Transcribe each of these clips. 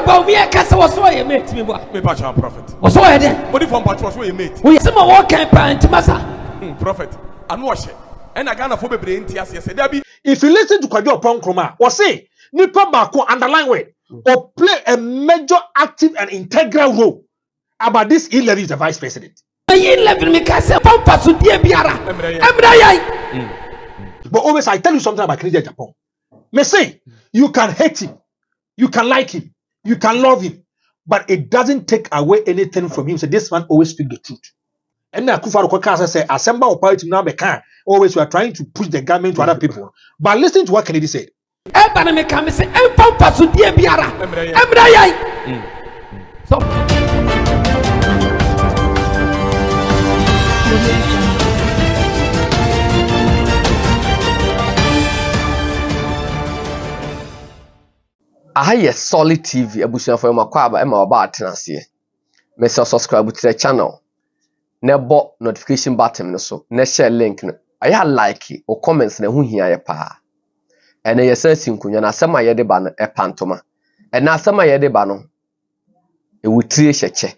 Bawumia Casa was so a mate, me patch our prophet. Was so a day. What if one patch was a mate? We some walk and Massa. Prophet, and wash it. And I can't afford brain tears. Yes, there be. If you listen to Kwajo Ponkroma, or say, Nipa Bako underline way, or play a major active and integral role about this 11 is the vice president. But always I tell you something about Canadian Japan. Me say, you can hate him, you can like him, you can love him, but it doesn't take away anything from him. So this man always speak the truth. And now Kufaru Kwakasa say, assemble party now be can. Always we are trying to push the government to other people. But listen to what Kennedy said. So I hear Solid TV, Abusia for Makwaba, Emma about Tenassie. May subscribe to the channel. Never notification button, so ne share link. I like it or comments ne who here pa. And a searching Kunyana Sama Yedebano a pantoma. And now Sama Yedebano. It would 3 cheche.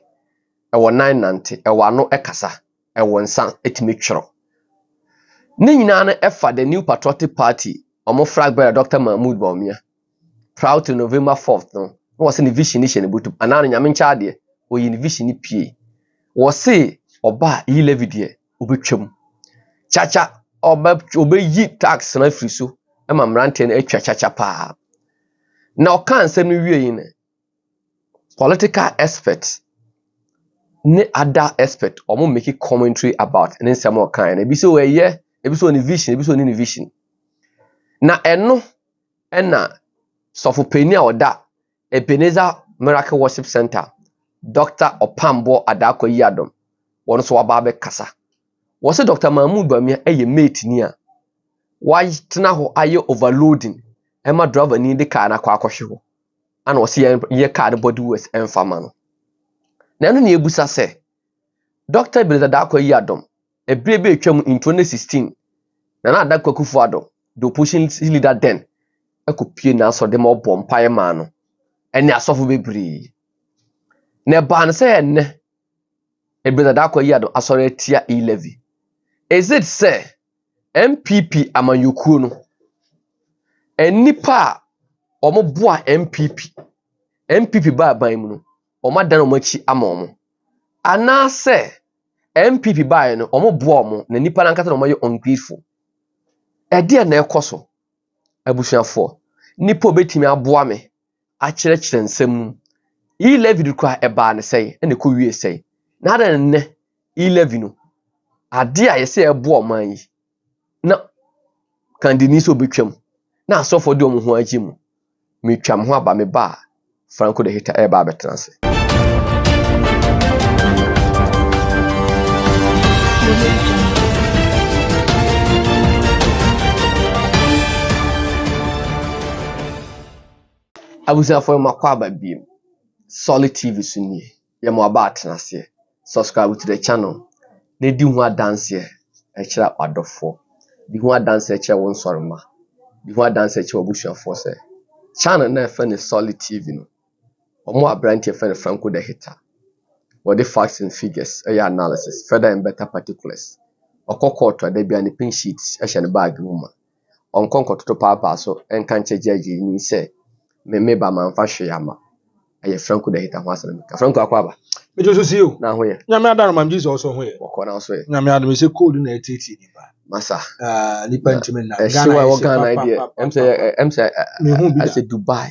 A 190, a 1 no ekasa, a 1 son, it make sure. Ninana Efa, the new patriotic party, or more flag by Dr. Mahmoud Bawumia. Proud to November 4th, no. Was in the vision in the and now in Yamin or in the vision P. Was say, or ba 11 year, Ubichum. Chacha, or obey ye tax and free so, and my ranting a cha pa. Now can't send me in political experts, ne other expert, or more make a commentary about and then some more kind. It be so a year, it be so in the vision, it be so in the vision. Now, and na. So for Penia or that, Ebenezer Miracle Worship Center, Dr. Opambour Adako Yadom, one so ababe kasa. Was it Dr. Mahmoud Bawumia a mate near? Why Tanaho are you overloading? Emma driver need the car na kwakosho. And was ye car body was enfamano. Nano ni ebusa se. Dr. Ebenezer Adako Yadom, a baby came in 2016. Nana Adako Kufuado, do pushing leader then. Ekopie na so dem obom pae ma no ene asofo bebri ne ban se enne Ebenezer Adako Yadom asore tia 11 is it say MPP amanyukuo no enipa omo boa MPP ba ban mu no omo dan omo chi ama omo ana se MPP ba no omo boa omo na nipa na nkata omo ye ungrateful e de na ekoso abusuafo nipo betimi aboa me a kyerɛkyerɛ nsɛm 11 kwa eba ne sɛ ene ko wie sɛ na da ne 11 no ade a yɛsɛ ɛboa man yi na kandini so betwam na asɔfo de ɔmo ho agye mu metwam ho aba me ba Franco de Hita eba abetrase Abusa for Makwaba beam. Solid TV sunye. Yamo about nase. Subscribe to the channel. They do one dance here. Echira adofo. The one dance echira one sorma. The one dance echira busha force. Channel na friend Solid TV no. Omo abranti friend Franco de Hita. What the facts and figures, analysis, further and better particulars. Okoko they be an pin sheets, echan bag woman. On concord to papa so and can't judge ni say. Me ba man fa hwe ama aye Franco de Hita ho asem ka Franco akwaba Me just see you na ho ye nyame adaro mam Jesus also ho ye woko na so ye nyame adaro me say code na etiti ni ba masa nipa ntime na Ghana wo Ghana idea MC as Dubai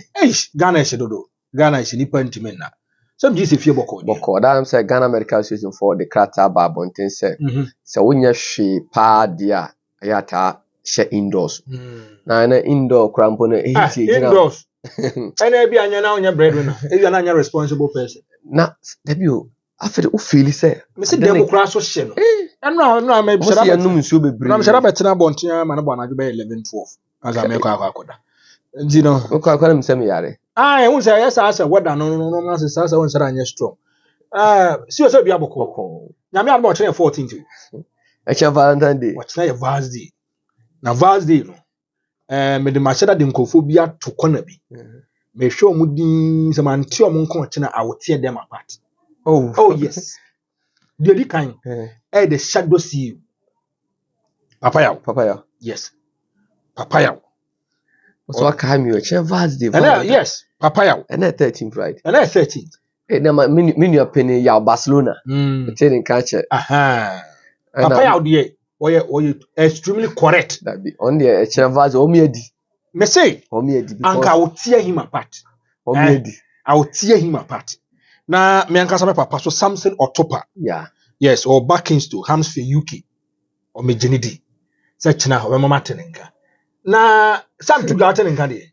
Ghana e dodo Ghana e nipa ntime na some Jesus fie boko that am say Ghana Medical Association for the Krata Babonten say say wonya hwe pa dia ayata she indoors na indoor krampo na ehiti indoors ene bi anya na onya breadwinner e na anya responsible person na debio afere o feel say me say dem kura so hye no eno me bi shara num nsuo bebre na me shara betina bonten ma na bo na dwo be 11-12 as am akwakoda ndi no akwakoda me say me yare ehun say yes as weather no na say say won shara anya strong si o say bia boko nyame admo 14th echa Valentine Day watch na Vals Day na Vals Day no me de machada de nkofo bia to kona bi me show mu din some anti omo nko china I will tear them apart. Oh yes. The kind the shadow see you. Papaya. Yes. Papaya. So I came you vast the yes, papaya. And 13th right. And 13th. Eh na mini opinion ya Barcelona. Telling catch. Aha. Papaya there. Oye extremely correct. That be on the vast omiedi. Me say omiedi because I will tear him apart. Omiedi. I will tear him apart. Na me anka sabe papa so Samson Otopa. Yeah. Yes, or Backingstown, Hampshire, UK. Or me Jenny. Such na we mama tenenka. Na some to garden in Candy.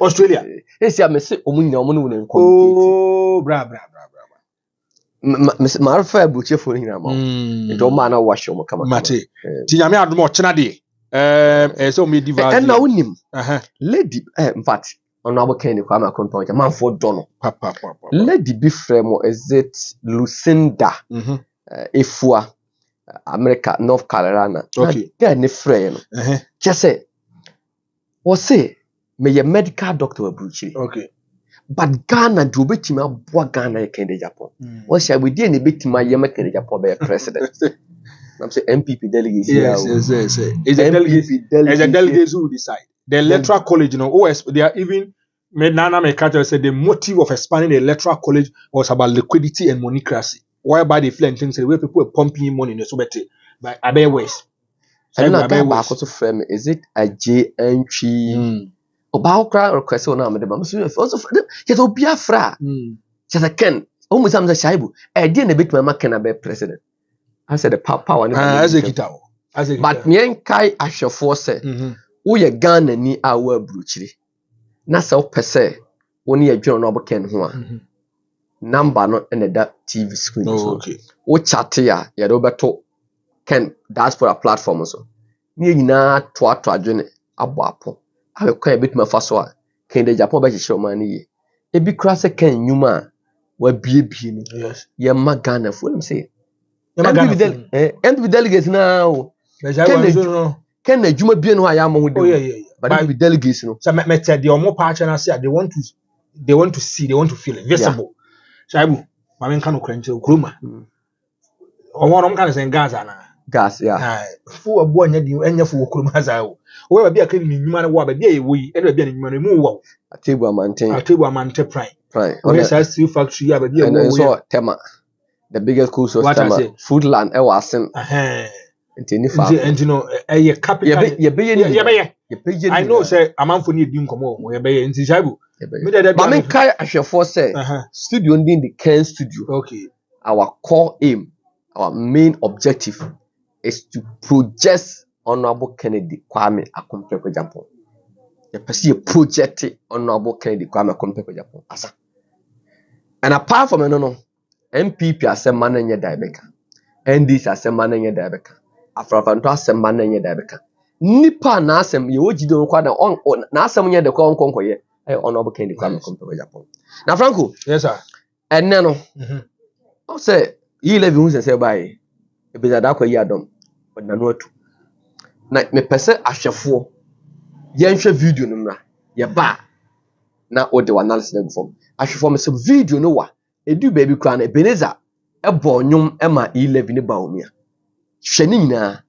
Australia. Yes, I may say omuni na omuni won enko. Oh, bra. My fair butcher for him am. It don't matter wash your kama. Mate. Ti nyame adom ochena de. So me diva. And now him. Lady in fact honorable Kenny Kwame Akonto man for dono. Papa. Lady be frame is it Lucinda. Efua America, North Carolina. Okay. There ni frame. Just say or say me a medical doctor abruchi. Okay. But Ghana do betima boa Ghana Kende Japan. What shall we do in a bit my Yamaka Japan by president? I'm saying MPP delegates. Yes. It's a delegates who decide. The electoral college, OS, they are even Nana Mekata said the motive of expanding the electoral college was about liquidity and monocracy. Whereby they feel and things where people were pumping money in the Sobete by Abe West. I'm not back to frame. Is it a JNT? About crowd or question on the Mamma. Also, yet Obiafra. Just a Ken. Almost I'm the Shaibu. I didn't a bit my Makena be president. I said the power as a guitar. But me and Kai I shall force it. We a gun and ni our bruchery. Nasa per se. Only a John Robert Ken one. Number not in that TV screen. Okay. O chatia, ya Roberto Ken diaspora platform so. Near na to journey abapo. I will quite a bit my first one. Can the Japan by show money? A big crass Ken Yuma were be. Yes. Ye Magana for him say. And with delegates now. Can the Juma be no I am with them? But with delegates no. So met the Omo patch and I said they want to see, they want to feel it visible. Shaibu, my man can crancho Kruma. Or one kind of saying gas, yeah. For a boy, and for Krumaza. Where be a clean human water, we ever be in remove a table maintain a table man prime. Right. Yes, I see factory, but and so Tema. The biggest course of Foodland, I was in. And you know, a capital. I know, say, a man for need Duncomo, where bay in Zijabu. Mammy Kai, I shall force say, studio in the Ken studio. Okay. Our core aim, our main objective is to project Honorable Kennedy Kwame Akompeko Japan. You pursue a project Honorable Kennedy Kwame Akompeko Japan. Asa. And apart from no, MPP as a man in your diabeka. NDs as a man in your diabeka. Afrafanto as a man in your diabeka. Nipa na asem ye oji don kwa na asem ye de kwa nkonko ye Honorable Kennedy Kwame Akompeko Japan. Na Franco. Yes sir. And no. I say ye levi hu se by e be da kwa yi adom. Na no atu. Na me pese ahwefo ye nhwe video no mra ye ba na o de analysis na before ahwefo me se video no wa edu baby kra na Ebenezer ebo nyum ema 11 ne Bawumia hwe ni nyina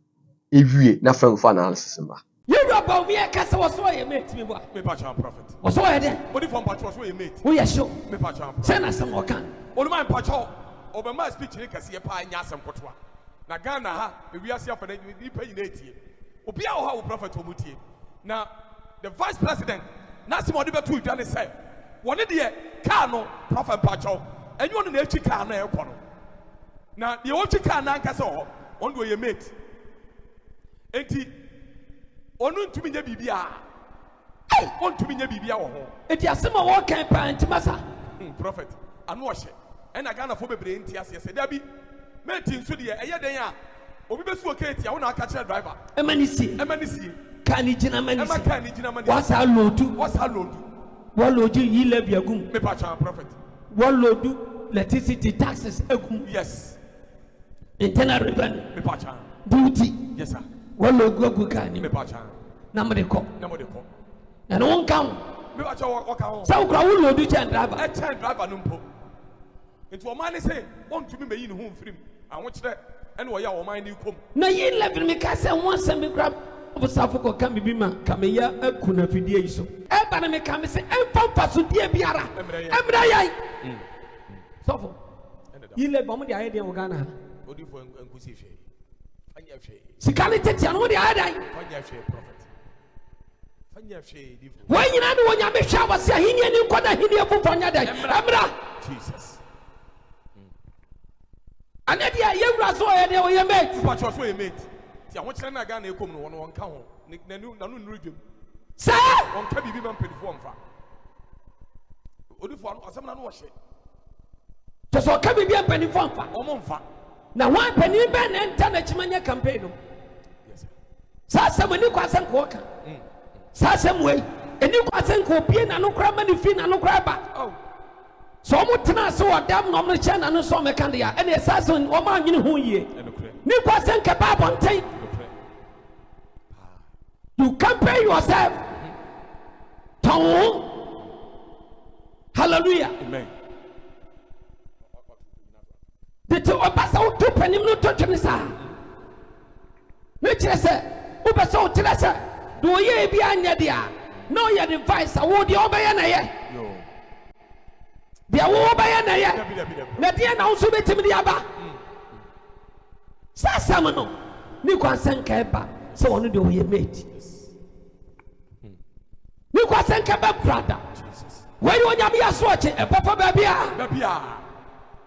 ewie na franco analysis mra you Bawumia kasa was so ye mate me pa chan prophet was so ye body from patch was so ye mate we are sure me pa chan say na some okan onu man patch obema speech ni kase ye pa nya asem kotwa na Ghana ha ewiase afana ni pa nyina etie obi a wo ha wo prophet omutie na the vice president nasi mo de betu idwane say woni de car no prophet pacho enyo no na echi car no e kɔ no na de o chi car na nka se ho on do ye mate enti onu ntumi nya bibia on ntumi nya bibia wo ho enti asema wo kan pa ntimasa prophet anu o hye ena Ghana fo bebre enti ase se da bi mate nso de eye den a obi besu oketi a wo na aka kire driver emanisi Kani jina manisi. Wasa lodu. Walodu yi levi agum. Me pa chan prophet. Walodu electricity taxes agum. Yes. Internal revenue. Me pa chan. Duty. Yes sir. Walogu agu kani. Me pa chan. Namode ko. And one count. Me ba cho waka ho. Sa ukra wo lodu chen driver. E chen driver no mpo. Nti o man say won to me meyi ne ho mfirim. Anwo kire ene wo ya o man ni kom. Na yi 11 me ka say won sem me grab obusafo ko ka bibi ma ka me ya akuna fidie yi so. E ba na me ka me say emfa so die biara. Emra yai. Sofo. Yi 11 mo de aye de wo Ghana. Odifo enkusi hwe. Anya hwe. Sikale tete anu de aye dai. Anya hwe prophet. Anya hwe difo. Wa nyina de wonya me hwa wase ahini ni nkoda ahini afofo nya dai. Emra. Jesus. Ane dia ye wura so ye de wo ye mate. Pa cho so ye mate. Ti anwo kire na Ghana ekom no won ka ho. Nanu nuru dwem. Sa On ka bibi man pedifo mfa. Odifo anu asem na no wo hye. so ka bibi empani fo mfa. Omo mfa. Na wan pani be na enta na chimanya campaign no. Yes sir. Sa asem ni kwa asem ko ka. Sa asem we eni kwa asem ko pie na no kra ma ni fi na no kra ba. Oh. So mo tena so odam no mo che na no so me kan dia ene sa so o ma nwini ho yie. Ni kwa asem ka ba bonten. You campaign yourself. Ton. Hallelujah. Amen. The two of us out to penny no to sa. Nature say, Uber so tell us, do ye be anya dia? No, your device, I would your bayana ye. Be a war bayana ye. Let the announce to me the abba. Sa samano, Nico Sankaba, so on do ye mate. Nico Sankaba, brother. Where you want to be a swatch, a papa baby?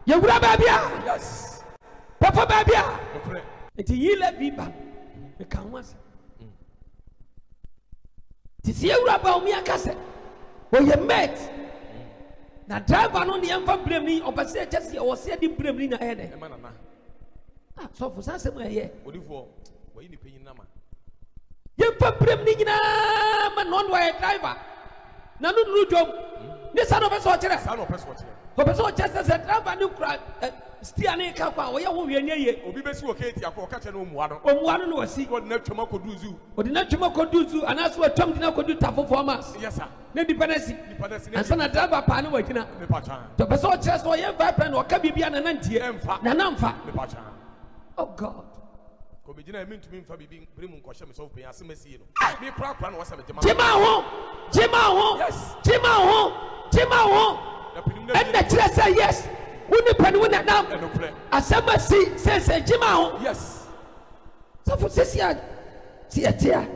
You grab baby? Yes. Papa baby? It's a year let me back. The canvas. Tis you grab Bawumia cassette. Where you met. Now drive on the empire blame me, or say just or say the blame in a head. So for somewhere here. What do you for? Where you paying number? You put blame me in a man on wire driver. None of the job. This son of a soldier. Son of a soldier. Professor just as a driver new cry. Stiane Kapa, where you near ye. Obi besu oketi akọ kache no muano. One was see God na twema koduzu. or the natural could do, and as well, Tom did not do tough performance. Yes sir. No dependency. Dependency. And son of driver pan waiting. Me pacha. The person just or your vibrant or Kabibian and Nanti. Nanamfa. Me pacha. Oh God. Ko be gina emi ntumi mfa bibi bere mu nkɔhyɛ me sɛ open asemasi no. Me kra no wasa me jema. Yes. Jima. And the church say yes. Wouldn't depend when that now. Asemasi says Jima. Yes. So for this year, see a tear.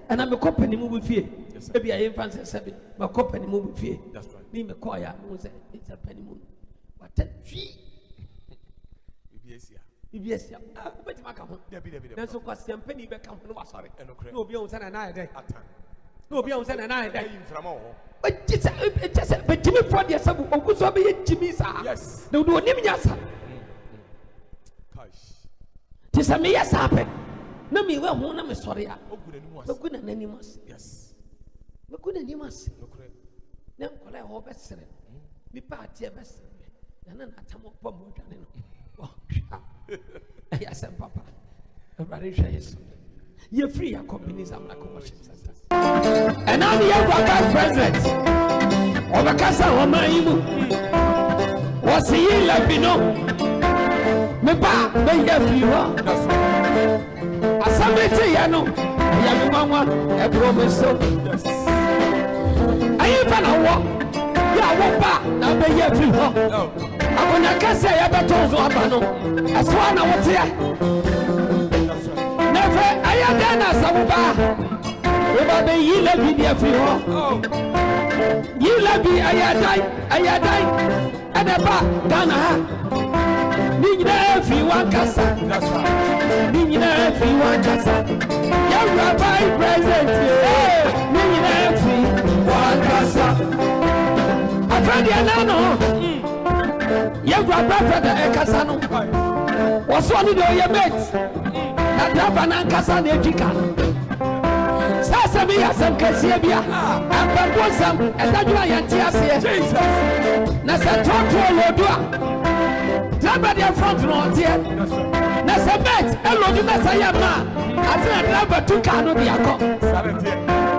And I'm a company move with fear. Maybe I am fancy 7. My company move with fear. That's right. Name a choir. It's a penny moon. But a tree. Yes, but my come. That's so cost some penny back come from sorry. No be on San and I day. No be on San and I day. But just but Jimmy for the sub of good so be Jimmy. Yes. No do name yes. Tis a me yes happen. No me well one am sorry. No good and animals. Yes. No good animals. No call I hope best. Me party best. And then I come up more. Yes, Papa. You're free, your companies are like commercial centers. And now the young president of a casa or my was he let me know? Me pa, me have you. As somebody say, I know, I am one, a promise. I even a walk. Yeah, walk back, now be here free. When I can say I better to Abano, as one I was here. Never, I am done as a bar. Over the ye let me dear for you. You let me, I die, and a bar, Ghana. Nina, if you want Cassa, that's right. Nina, if you want Cassa. Young Rabbi present, Nina, if you want Cassa. I found the no. Your brother Casano was one of your mates. That Rabanan Cassan Ejican. Sasami has some Cassibia and Bambosam and that you are Tiasia. Nasa talk to a Lodua. driver the front no tie na se bet elo di na say ma ati driver tu car no bi akọ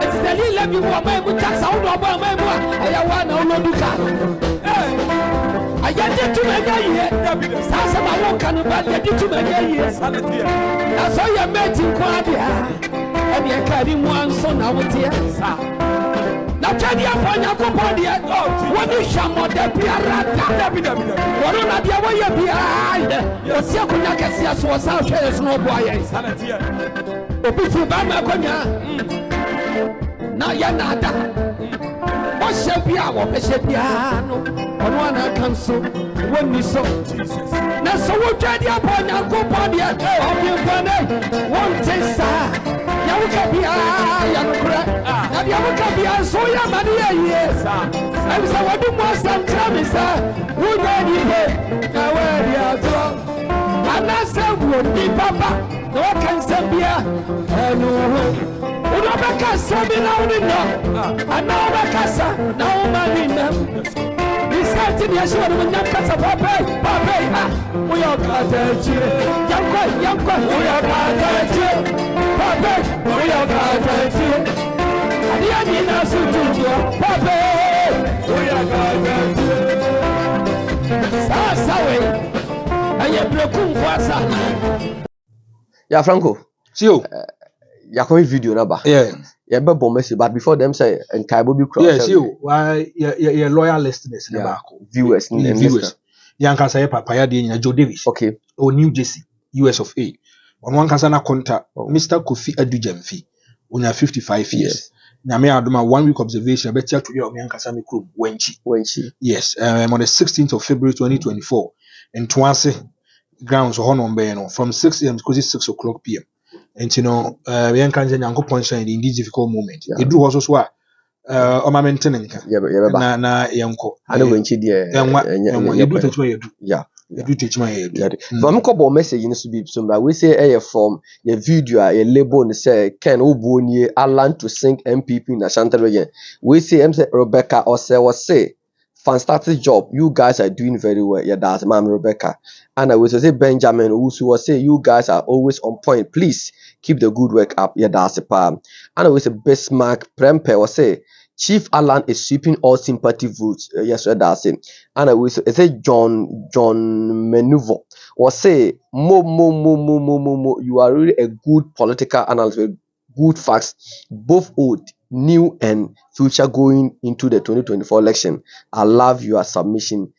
it's the little bi wo ma mu tax awo do ba ma mu aya wa na wo du car aya de tu me ga ye sa sa ma wo kan ba de tu me ga ye na so ye met kwa dia e bi ka di mu anso na wo tie sa na chadi aponya ko podia woni shamo de biarata wono na dia wo ye bia o se ko nya kase so sa hwe so no boa ye obi fu ba ma konya na ya na da o se bia wo be se bia no ono ana kan so woni so Jesus na so wo chadi aponya ko podia o bi fane won tesa ya wo ka bia ya no kra na dia wo ka bia so ya mani ya yes na bisa wadu mo sam tramisa wo ni he na we dia so ana se wo ni papa no kan se bia enu wo be ka se bi na wo ni no ana wo be ka sa na wo mani na Isati ni ashwa ni mnyaka sa papa ha uyo katachi yanko uyo katachi papa uyo katachi adiya ni na sutujo papa uyo katachi sasa we aye blekum kwasa ya Franco Sio. yakwa video na ba yeah be bomb message but before them say nkaibo bi cross yes you why your loyal listeners na ba ko viewers yankasa ye papa ya de nyina Joe Davis okay o New Jersey US of A on one kasa na konta Mr. Kofi Adujemfi onya 55 years nyame adoma 1 week observation betia to your yankasa me krom wenchi yes on the 16th of February 2024 in Twanse grounds hono be no from 6 a.m. to 6 o'clock p.m. and you know we can say Nyankopon shine in this difficult moment e do also so o ma maintain nka na yenko ana wenchi de e do techma yedu e do techma yedu from ko message ni so bi so we say from your video a label ni say Ken Obuoni Alan to sing MPP na Ashanti region we say Rebecca or say fantastic job. You guys are doing very well. Yeah, that's Mom Rebecca. And I will say Benjamin Usu will say you guys are always on point. Please keep the good work up. Yeah, that's a palm. And I will say Bismarck Prempe will say Chief Alan is sweeping all sympathy votes. Yes, that's it. And I will say John Menuvo will say Mo. You are really a good political analyst with good facts, both old, new and future going into the 2024 election. I love your submission.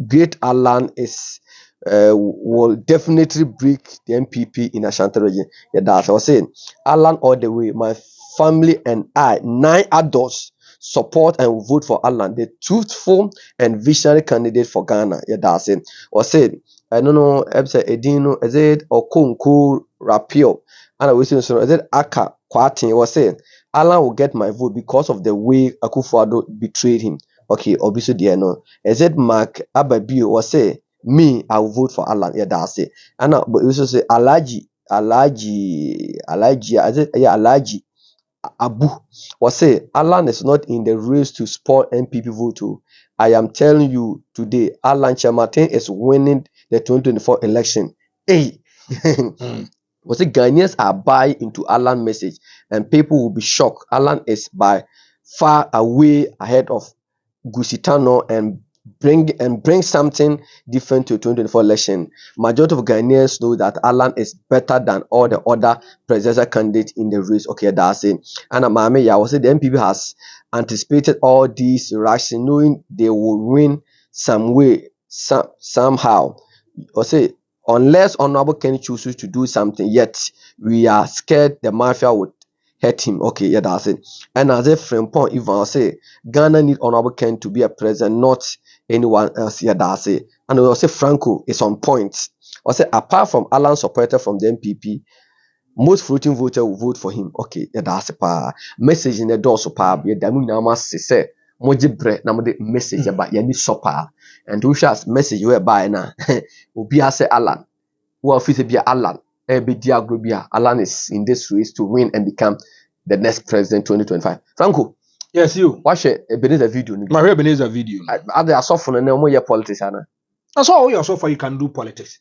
Great Alan is will definitely break the MPP in Ashanti region. Yeah, that's what I was saying. Alan all the way. My family and I, 9 adults, support and vote for Alan, the truthful and visionary candidate for Ghana. Yeah, that's it. Or said, I don't know, Edino, is it Okonko Rapio? And I was saying, so is it Aka Kwati? Was saying, Alan will get my vote because of the way Akufo-Addo betrayed him. Okay, obviously, there no. Is it Mark Ababio? Was say, me, I will vote for Alan. Yeah, that's it. And but we also say, Alaji, is it? Yeah, Alaji Abu was say, Alan is not in the race to spoil MPP vote. I am telling you today, Alan Chamatin is winning the 2024 election. Hey. Was it Ghanaians are buying into Alan message and people will be shocked. Alan is by far away ahead of Gusitano and bring something different to 2024 election. Majority of Ghanaians know that Alan is better than all the other presidential candidates in the race. Okay, that's it. And Mame, I was say the MPP has anticipated all these reactions, knowing they will win some way, somehow. Or say, unless Honorable Ken chooses to do something, yet we are scared the mafia would hurt him. Okay, yeah, that's it. And as a friend point, even I say Ghana need Honorable Ken to be a president, not anyone else. Yeah, that's it. And we say Franco is on point. I say apart from Alan supporter from the MPP, most voting voter will vote for him. Okay, yeah, that's a message in the door. So, yeah, damu na mas say moji bre na mo de message about yani sopa. And who shares message whereby na obi say Alan. Who office be Alan? Alan is in this race to win and become the next president 2025. Franco. Yes, you. Watch Ebenezer video. My Ebenezer video. Are they soft on no more politician? That's all you so far you can do politics.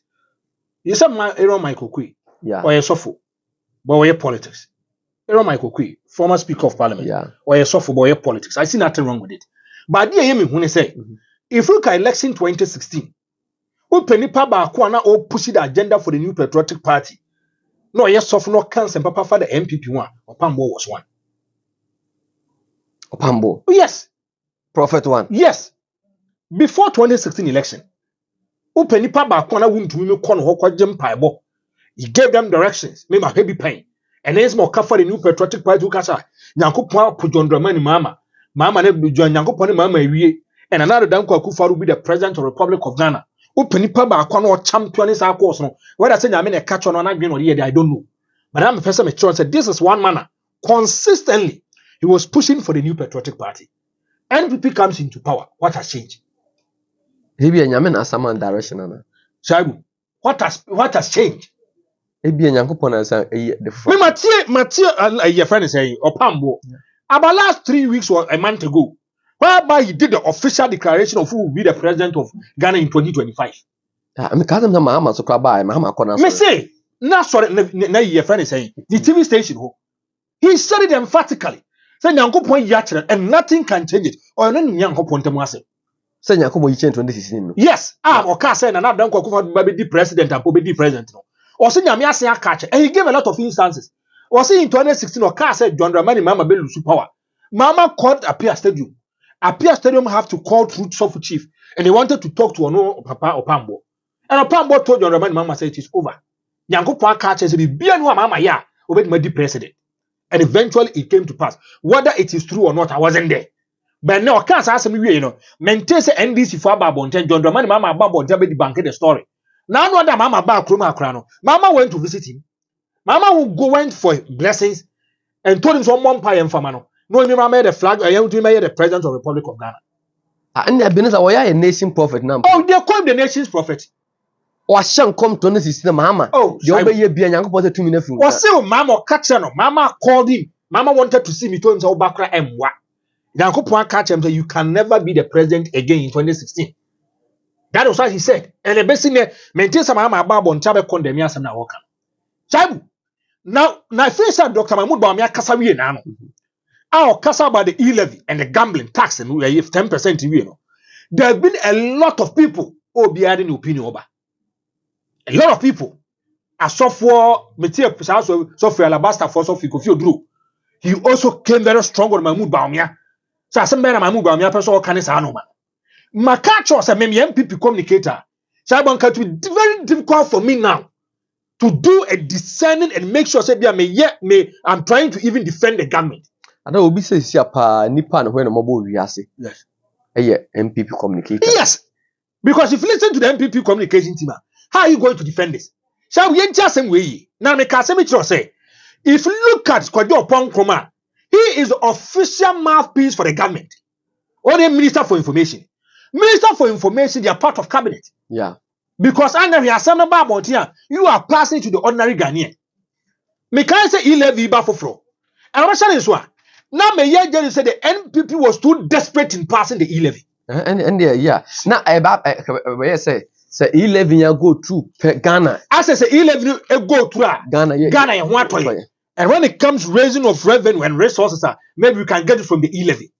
You said Michael Kui, Yeah. or a sofo, but we politics. Michael Kui, former Speaker of Parliament, or a sofo boy politics. I see nothing wrong with it. But dear Yemi, when I say, if you look at election 2016, who penny paba kwana or push the agenda for the New Patriotic Party. No, yes, soft no cancer papa for the MPP one. Opambour was one. Opambour. Yes. Prophet one. Yes. Before 2016 election, who penny paba kwana wouldn't me corner hawk jam piebo. He gave them directions, made my baby pain. And there's more for the New Patriotic Party who casa. Yanko put John Dramani Mama. Mama ne John Yanko Pony Mama and another Danko Kufa will be the President of the Republic of Ghana. Open paba kwano champion is our course no. Whether say I mean a catch on green or here, I don't know. But I'm a person mature said this is one manner. Consistently, he was pushing for the New Patriotic Party. NPP comes into power. What has changed? He be a nyamen asama direction ana. Shaibu, what has changed? He be a Nyankopon as the Me Mathieu, your friend is saying Opambour. About last 3 weeks or a month ago, whereby he did the official declaration of who will be the president of Ghana in 2025. I mean, cousin Mahama so by Mahama Kona. Me say, now sorry, your friend is saying the TV station. He said it emphatically. Say Nyankopon yachira and nothing can change it. Or no Nyankopon temwase. Say Nyankopon you change 2016. Yes, Oka say na dan Kwakufa be the president and be the president. Or say Nyame ase catch. And he gave a lot of instances. Or say in 2016 Oka said John Dramani Mama be lose power. Mama called Apia Stadium. Apia Stadium have to call through Sofu Chief, and they wanted to talk to Ono Papa Opambour. And Opambour told John Dramani Mama say it is over. Nyankopon catch say be no Mama ya obey the president. And eventually it came to pass. Whether it is true or not, I wasn't there. But now, I can't ask me, maintain say NDC for Babonten, John Dramani Mama Babonten be the bank the story. Now, no other Mama Ba Kroma Krano. Mama went to visit him. Mama went for blessings and told him some one pie and famano. No, me made the flag, I am to make the president of the Republic of Ghana. And Ebenezer, why a nation prophet now? Oh, they call the nation's prophet. Or shan't come to this Mama. Oh, you obey your being young for the 2 minutes. Was so Mama Katchano. Mama called him. Mama wanted to see me to himself back and what? Nyankopon catch him say you can never be the president again in 2016. That was what he said. And the best thing maintain some Mama Babo and Chabe condemn ya some na work. Chabu. Now face Dr. Mahmoud Bawumia Kasawi now. Our kasa about the e-levy and the gambling tax and we have 10% you know. There have been a lot of people who be adding opinion over. A lot of people. A software material software alabaster for software if you drew. He also came very strong on Mahmoud Bawumia. So I said, Mahmoud Bawumia person all can say no man. Makacho say me MPP communicator. So I want to be very difficult for me now to do a discerning and make sure say I'm trying to even defend the government. I know we say pa nipa when mobile wiase. Yes. MPP communicator. Yes. Because if you listen to the MPP communication team, how are you going to defend this? Shall we just same way? Now me can say if you look at Kwadwo Opambour, he is the official mouthpiece for the government. Or the Minister for Information. Minister for Information, they are part of cabinet. Yeah. Because under the you are passing to the ordinary Ghanaian. Me can say e-levy bafofro. And what is one? Now me hear say the NPP was too desperate in passing the e-levy. And yeah. Now I say e-levy go through Ghana. I say e-levy go through Ghana. Yeah. Ghana and what? And when it comes raising of revenue and resources, maybe we can get it from the e-levy.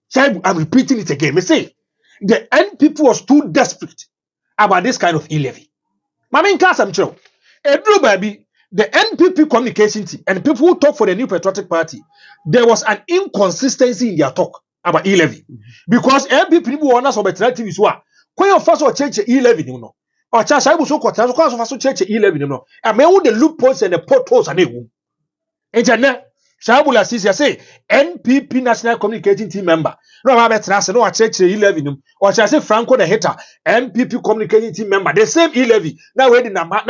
So I'm repeating it again. Me say the NPP was too desperate about this kind of e-levy. Mama in class, I'm sure. Baby, the NPP communication team and people who talk for the New Patriotic Party, there was an inconsistency in their talk about e-levy. Because NPP people want us about TV is what? When you first change e-levy, you know, or chance I was so cut, so first change e-levy, you know, and me all the loopholes and the potholes and the internet. Shabula says, say NPP National Communicating Team member. No, I bet no, I check e-levy. Or shall I say Franco the hater, NPP Communicating Team member, the same e-levy. Now waiting number.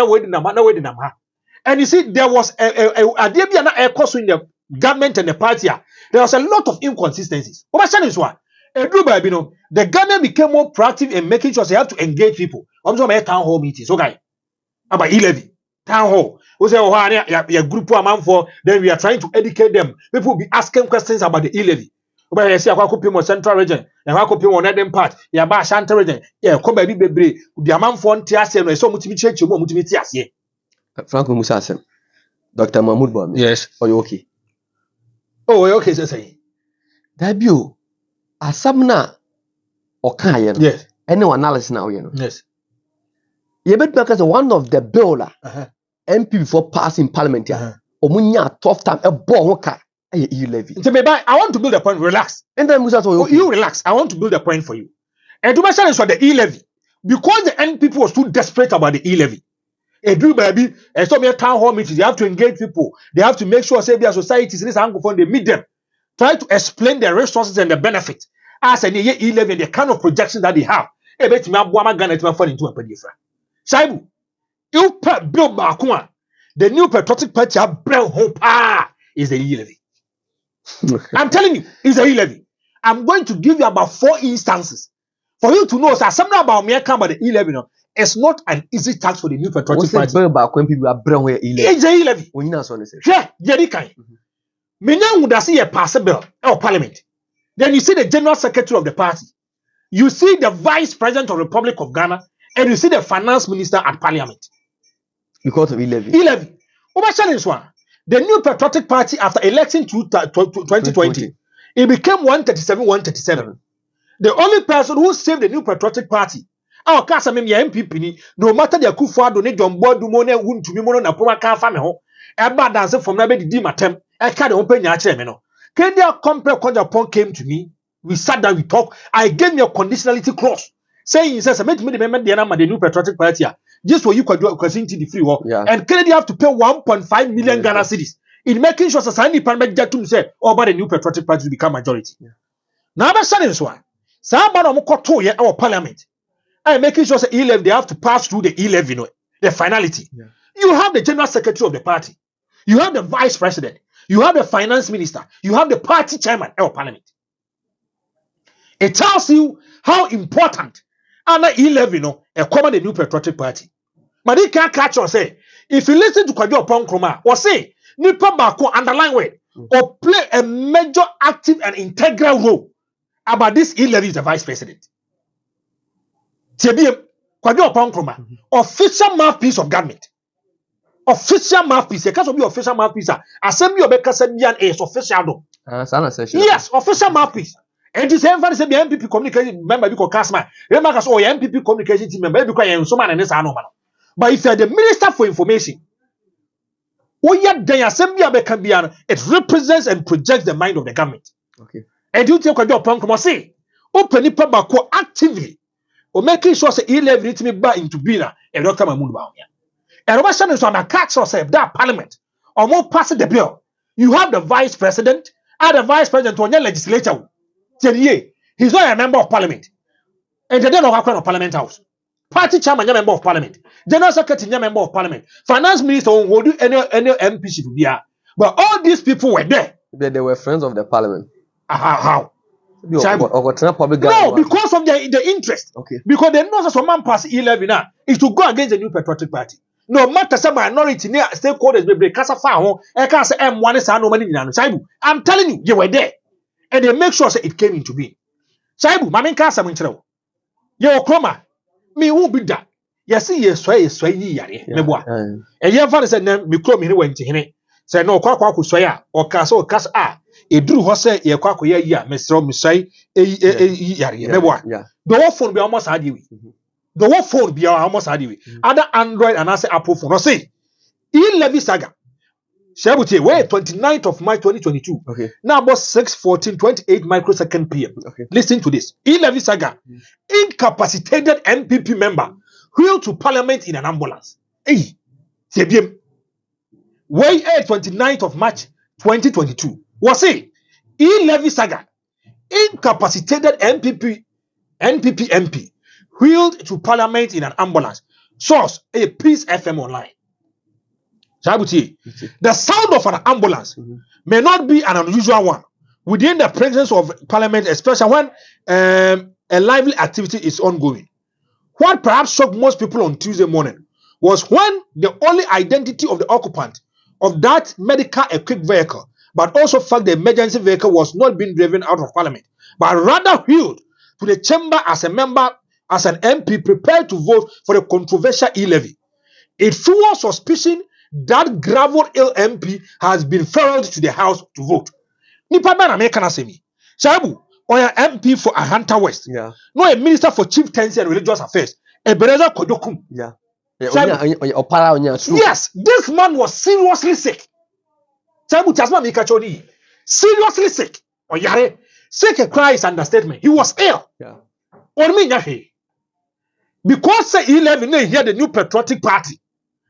And you see, there was a course in the government and the party. There was a lot of inconsistencies. What is one? The government became more proactive in making sure they have to engage people. I'm talking about town hall meetings. Okay, about e-levy. Town hall. We say, oh, your group for, then we are trying to educate them. People will be asking questions about the e-levy. Oba yesi akwa kopim mo Central Region, ya akwa kopim mo Northern part, ya ba Ashanti Region, ya ko ba bi bebre, bi amanfo nte ase no, so mutimi cheche mo mutimi ti ase. Franco Musa asem. Dr. Mahmoud Bawumia. Yes. Are you okay? Oh, okay, say. Dabio. Asamna okaye no. Yes. Any analysis now, you know. Yes. You bet because one of the bill MP before passing parliament here. Omunya tough time a bon ka e levy. I want to build a point. Relax. And then Musa you relax. I want to build a point for you. And to mention is for the e-levy. Because the end people was too desperate about the e-levy. A do baby, and so many town hall meetings, they have to engage people. They have to make sure say their societies, this anglophone, they meet them. Try to explain their resources and the benefits. As an e-levy and the kind of projections that they have. A bit me abwama Ghana to fall into a pedifra. Shaibu, you put Bill Bakuma. The new patriotic party hope is the e-levy. I'm telling you, it's the e-levy. I'm going to give you about 4 instances for you to know something about me about the e-levy. No, it's not an easy task for the new patriotic party. It's the e-levy. When you know so say. Yeah, Jerikai. Menya would see a passable or parliament. Then you see the general secretary of the party. You see the vice president of the Republic of Ghana, and you see the finance minister at parliament. Because of e-levy. E-levy. The new patriotic party after election 2020, it became 137, 137. The only person who saved the new patriotic party, our casa meme MPP, no matter the Kufa donate John Bodumone, wouldn't to me mono na Puma car family, Eba dancer from Nabe di Matem, I can't open your chairman. Kenya Compare Konjapon came to me, we sat down, we talked, I gave me a conditionality clause. Saying, he says, I made me remember the new patriotic party. Just for you could do into the free war. Yeah. And Kennedy have to pay 1.5 million Ghana cedis in making sure society permit that to say, oh, but the new patriotic party to become majority. Yeah. Now, that's this one. Somebody our parliament. And making sure that E-levy, they have to pass through the E-levy, the finality. Yeah. You have the general secretary of the party. You have the vice president. You have the finance minister. You have the party chairman of parliament. It tells you how important and e-levy a common the new patriotic party. But they can't catch or say, if you listen to Kwadwo Oponkroma, or say, Nipa Bako underline word, or play a major active and integral role about this e-levy is the vice president. Kwadwo Oponkroma, official mouthpiece of government. Official mouthpiece. It can't be official mouthpiece. Assembly of Bekasabian is official. Yes, official mouthpiece. And the same for the MPP communication member because Kasma. Remember, because MPP communication team member because you so man and this man. But if you are the minister for information, it represents and projects the mind of the government. Okay. And you take your point, come on, say, open it actively, or making sure that e-levy to me back into being a Dr. Mahmoud Bawumia. And Robert is on a catch yourself that parliament or more passing the bill. You have the vice president and the vice president on your legislature. He's not a member of parliament. And they don't know how kind of parliament house. Party chairman, a member of parliament. General secretary, a member of parliament. Finance minister, who do any MPship there. But all these people were there. They were friends of the parliament. How? No, because of the interest. Okay. Because they know that some man pass e-levy now is to go against the new patriotic party. No matter some minority near stakeholders, they can't say, I can't say M1 is no money. I'm telling you, you were there. And they make sure that it came into being. Shaibu, Mamin Casa Minchero. Yo, Chroma. Me won't be that. Yes, yes, yari. Meboa. And your father said, me chrome he went to him. Said, no, Quack Swaya, or Castle Cas A. A drew Hose, ye Quack ya, Mr. Missai, yari. Meboa. The whole phone be almost had you. The whole phone be almost had you. Other Android and I say Apple phone. Or say, e-levy saga. Shabuti, where 29th of March 2022. Okay. Now about 6:14:28 microsecond PM. Okay. Listen to this. E-levy saga. Incapacitated MPP member wheeled to parliament in an ambulance. Hey, Sebiem. Way 29th of March 2022. Was it e-levy saga? Incapacitated MP wheeled to parliament in an ambulance. Source: a Peace FM online. The sound of an ambulance may not be an unusual one within the presence of parliament, especially when a lively activity is ongoing. What perhaps shocked most people on Tuesday morning was when the only identity of the occupant of that medical equipped vehicle but also fact the emergency vehicle was not being driven out of Parliament, but rather wheeled to the chamber as a member, as an MP prepared to vote for the controversial e-levy. It fuels suspicion that gravel ill MP has been ferried to the House to vote. Nipa man American asemi. Shabu, or an MP for Ahanta West. Yeah. No, a minister for chieftaincy and religious affairs. Ebenezer Kodokum. Yeah. Shabu. Yes, this man was seriously sick. Shabu Chasma Mikachoni. Seriously sick. Or yare. Sick a cry is understatement. He was ill. Yeah. Or me yahe. Because say 11 they hear the new patriotic party.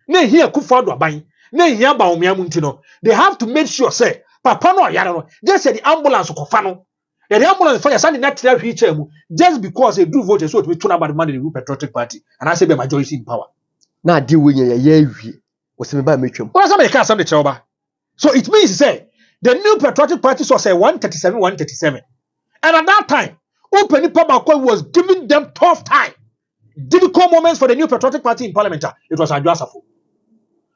They hear Kufadu Abai. They hear Bawumia Muntino. They have to make sure say Papa no yaro. Just say the ambulance kofano. The ambulance for your son in that wheelchair just because they do vote so to turn about the money in the new patriotic party. And I say be majority in power. Now deal with ye was me by metrum. What somebody can't some the choba. So it means say the new patriotic party was say 137. And at that time, Open Opambour was giving them tough time. Difficult moments for the new patriotic party in Parliament. It was Adjasafo.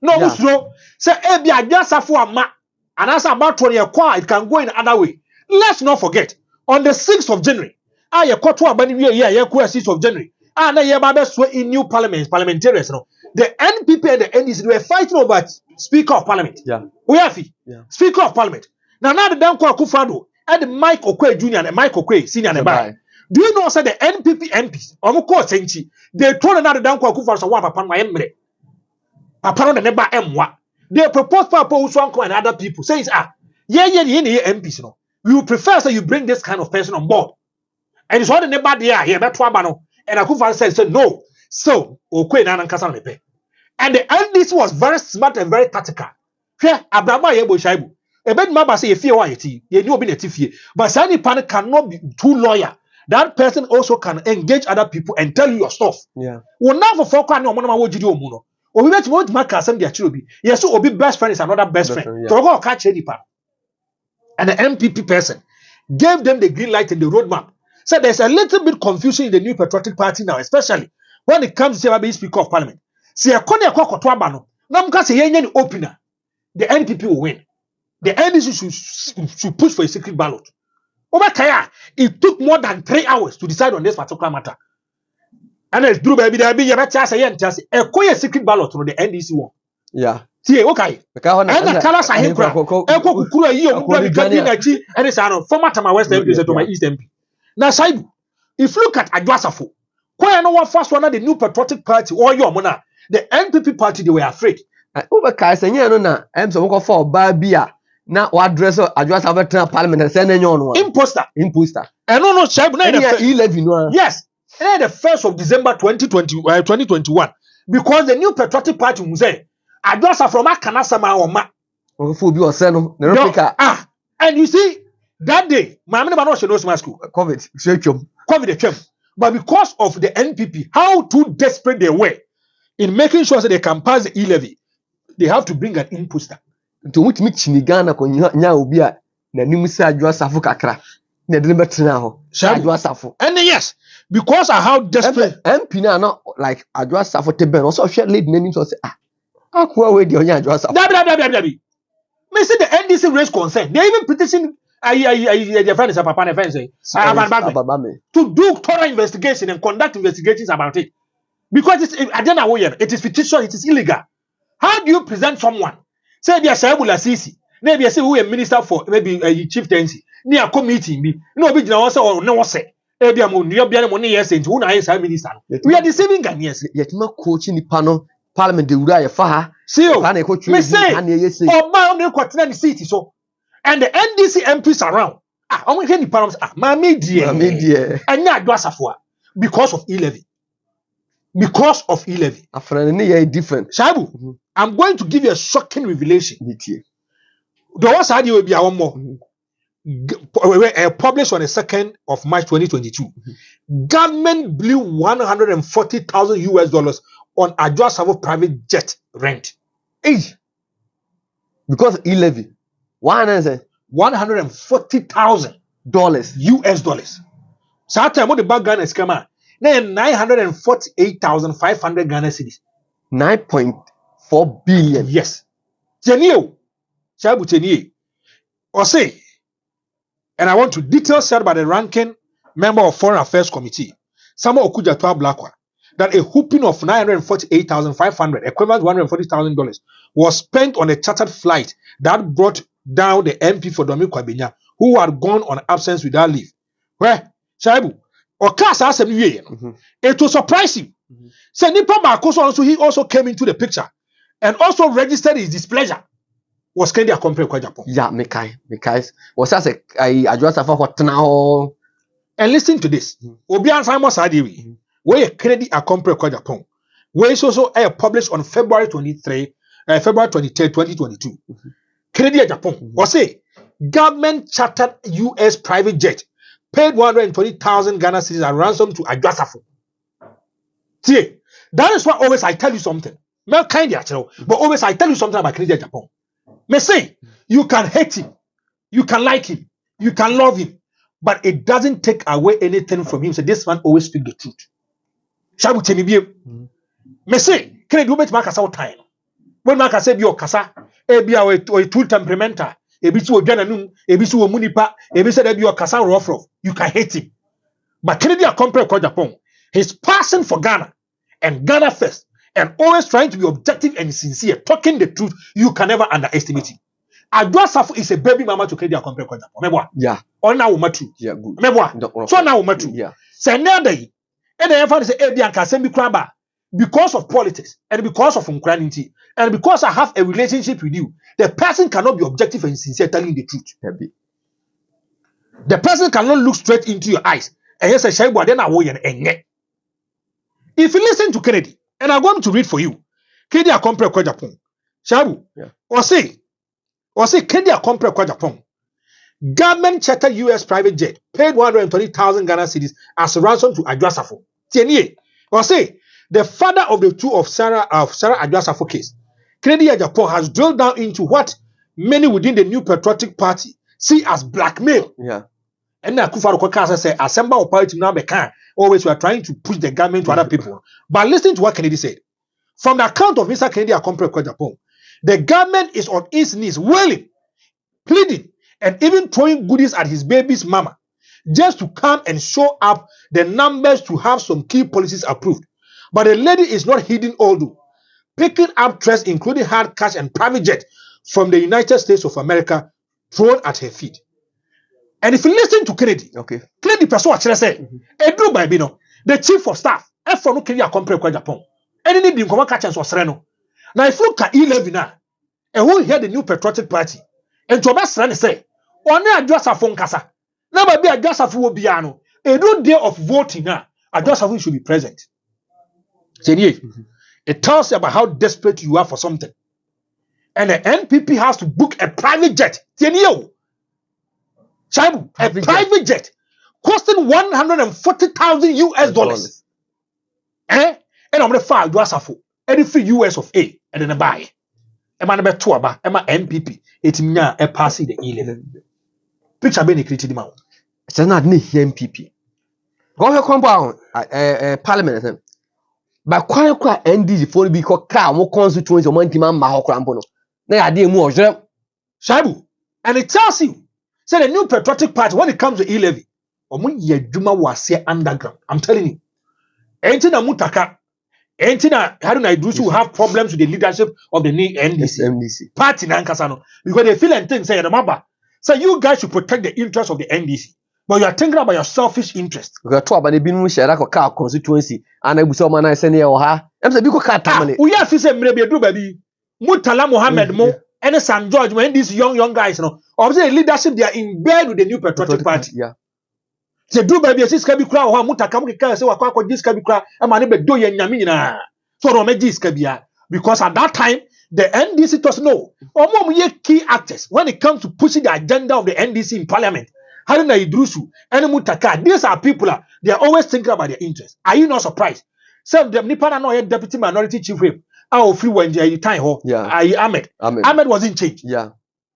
No, yeah. So say be Adjasafo ama. And as about 20 years, it can go in another way. Let's not forget, on the 6th of January, I quote 6th of January, and I in new parliamentarians. The NPP and the NDC were fighting over Speaker of Parliament. Yeah. We have Speaker of Parliament. Now the Danko Akufo-Addo and Mike Okwe Jr. and Mike Okwe Senior and Bye. Do you know, say the NPP MPs, they told another Danko Akufo-Addo one upon my emre. Upon the neighbor M1. They propose for Paul and other people. Says, MPs, no. We would prefer that you bring this kind of person on board. And it's all the neighbor there here, but Twabano. And Akufo-Addo said, no. So, Okwe and Kasane. And the NDC was very smart and very tactical. Here, Abraham Yebo Shaibu. A bed maba say, if you are you know, be a tifie. But Sani Pan cannot be too lawyer. That person also can engage other people and tell you your stuff. Yeah. Well, now for folk, I know one of my Muno. Or we met what Mark Cassan their children. Yes, so Obi best friend is another best friend. To go catch any pan. And the MPP person gave them the green light and the roadmap. So there's a little bit confusion in the new patriotic party now, especially when it comes to say Speaker of Parliament. See a corner Twabano. Now because any opener, the NPP will win. The NDC should push for a secret ballot. Over Kaya, it took more than 3 hours to decide on this particular matter. And it's true, baby. There be a better say and just a secret ballot from the NDC one. Yeah. See, okay. And the colors are here. Eko kukura iyo mukura bikadi na chi. And it's ano former Tama West MP to my East MP. Now, Saibu, if you look at Adjasafo, why no one first one of the new patriotic party or your mona, the NPP party they were afraid. Over Kaisanya no na. I'm so go for Babia. Now what dress Adjasafo Parliament and send anyone. Imposter. And no, Saibu. Yes. And the 1st of December 2021, because the new patriotic party will say, I just from Akanasama or Ma. And you see, that day, my man should know my school. COVID. But because of the NPP, how too desperate they were in making sure that they can pass the e-levy, they have to bring an imposter. To which me Chinigana Konya Ubia, Nanimisa Adjasafo Kakra. And yes, because of how desperate MP now not like Adjasafo Teben also share lead names or say away the Adjasafo. Me see the NDC raised concern. They even petition their friends to do thorough investigation and conduct investigations about it. Because it is fictitious, it is illegal. How do you present someone? Say they are Shaibula Sisi. Maybe I say who a minister for maybe a chieftaincy. Near committee me. No be also or no say. Money yes who na is minister. We are deceiving Ghanaians. Yet no coaching the panel Parliament the Uraya Faha. See me say oh my own city so and the NDC MPs around. I'm going to the parliament. Mami dear. And now Adjasafo because of e-levy. Because of e-levy. Different. Shabu, I'm going to give you a shocking revelation. The one side will be our more. Published on the 2nd of March 2022. Government blew $140,000 US on Adjasafo private jet rent. Hey, because e-levy. $140,000 US. So that time what the bag Ghana come out. Then 948,500 Ghana cedis. 9.4 billion. Yes. Chenio. Shabu Chenio. or say, and I want to detail said by the ranking member of Foreign Affairs Committee, Samuel Okudzeto Blakwa, that a whooping of $948,500, equivalent to $140,000, was spent on a chartered flight that brought down the MP for Domi Kwabenya, who had gone on absence without leave. Where, Shaibu, or class asked him, it will surprise you. So Nipa Marcos also, he also came into the picture and also registered his displeasure. Was Kennedy a compare kwa Japan? Yeah, Mekai. Was as I address for what now? And listen to this. Obian Simon Sadiwi, where Kennedy a compare kwa Japan, where is also published on February 23, February 23, 2022. Kennedy a Japan was say government chartered U.S. private jet paid 120,000 Ghana cedis as ransom to Adjasafo. See, that is why always I tell you something. Not kind of, but always I tell you something about Kennedy a Japan. Me say, you can hate him, you can like him, you can love him, but it doesn't take away anything from him. So this man always speak the truth. Shall we tell me? Me say, Kennedy will make Makasa time. When Makasa say your kasa, ebi a too temperamental, ebi tu ojananum, ebi tu omunipa, ebi say ebi your kasa rough. You can hate him, but Kennedy a compare kwa Japan. His passion for Ghana and Ghana first, and always trying to be objective and sincere, talking the truth, you can never underestimate him. Adjasafo is a baby mama to Kennedy a compare kwa Japan. Yeah. On now matu. Yeah, good. So now matu. Yeah. Say another day, and the emphasis say ebi anka sembi kraba because of politics and because of unquality and because I have a relationship with you, the person cannot be objective and sincere telling the truth. The person cannot look straight into your eyes and yes, I then I will. If you listen to Kennedy, and I'm going to read for you, Kennedy a compare kwa Japan. Shabu, or say Kennedy a compare kwa Japan. Government chartered U.S. private jet paid 120,000 Ghana cedis as a ransom to Adjasafo. Tienye, or say the father of the two of Sarah Adjasafo case. Kennedy a Japan has drilled down into what many within the New Patriotic Party see as blackmail. Yeah. And now Kufaru Kwakasa say assemble of party now can always we are trying to push the government to other people. But listen to what Kennedy said. From the account of Mr. Kennedy a compare kwa Japan, the government is on its knees wailing, pleading, and even throwing goodies at his baby's mama just to come and show up the numbers to have some key policies approved. But the lady is not heeding all do, picking up threats including hard cash and private jet from the United States of America thrown at her feet. And if you listen to Kennedy, Kennedy person actually say, Edru Babino, the chief of staff, F no Kennedy a compare kwa Japan. And any dim come catch and Sereno. Now if you look at 11 now, and who hear the New Patriotic Party, and to best friend say, only Adjasafo nkasa. Now be Adjasafo will be ano. A no day of voting now, Adjasafo should be present. It tells you about how desperate you are for something. And the NPP has to book a private jet. Shaibu, a private jet costing 140,000 US dollars. And I'm the file Adjasafo. Any free US of A and then a buy. A man about 2 about Emma NPP. It's now a passing the 11. Picture being created him out. It's not me MPP. Go ahead, compound Parliament. But quite ND for be called car more constituents or Montiman Mahokrampono. They are dear more Shaibu. And it tells you, say the New Patriotic Party when it comes to E-Levy, or when ye Juma was here underground. I'm telling you. Ain't in a mutaka. Ain't in a Haruna Idris who have problems with the leadership of the new NDC. Party Nankasano. Because they feel and think, say, remember, so you guys should protect the interests of the NDC. But you are thinking about your selfish interest. We are talking about the Binu Sherako car constituency, and I was so man I send you her. I'm the big car tamale. We have to say, maybe do baby. Mutala Mohammed Mo and San George, when these young guys, you know, obviously the leadership, they are in bed with the New Patriotic Party. Yeah. They do baby, a siskabi crowd, or Mutakamu can say, Wakako, this can be crowd, and my neighbor do Yamina. So Romejis Kabia. Because at that time, the NDC does know. Or more key actors when it comes to pushing the agenda of the NDC in Parliament. Haruna Idrusu, and Mutaka, these are people, they are always thinking about their interests. Are you not surprised? Some of them, Nipana no deputy minority chief whip. Our free when they time ho. Yeah. Ahmed was in change. Yeah.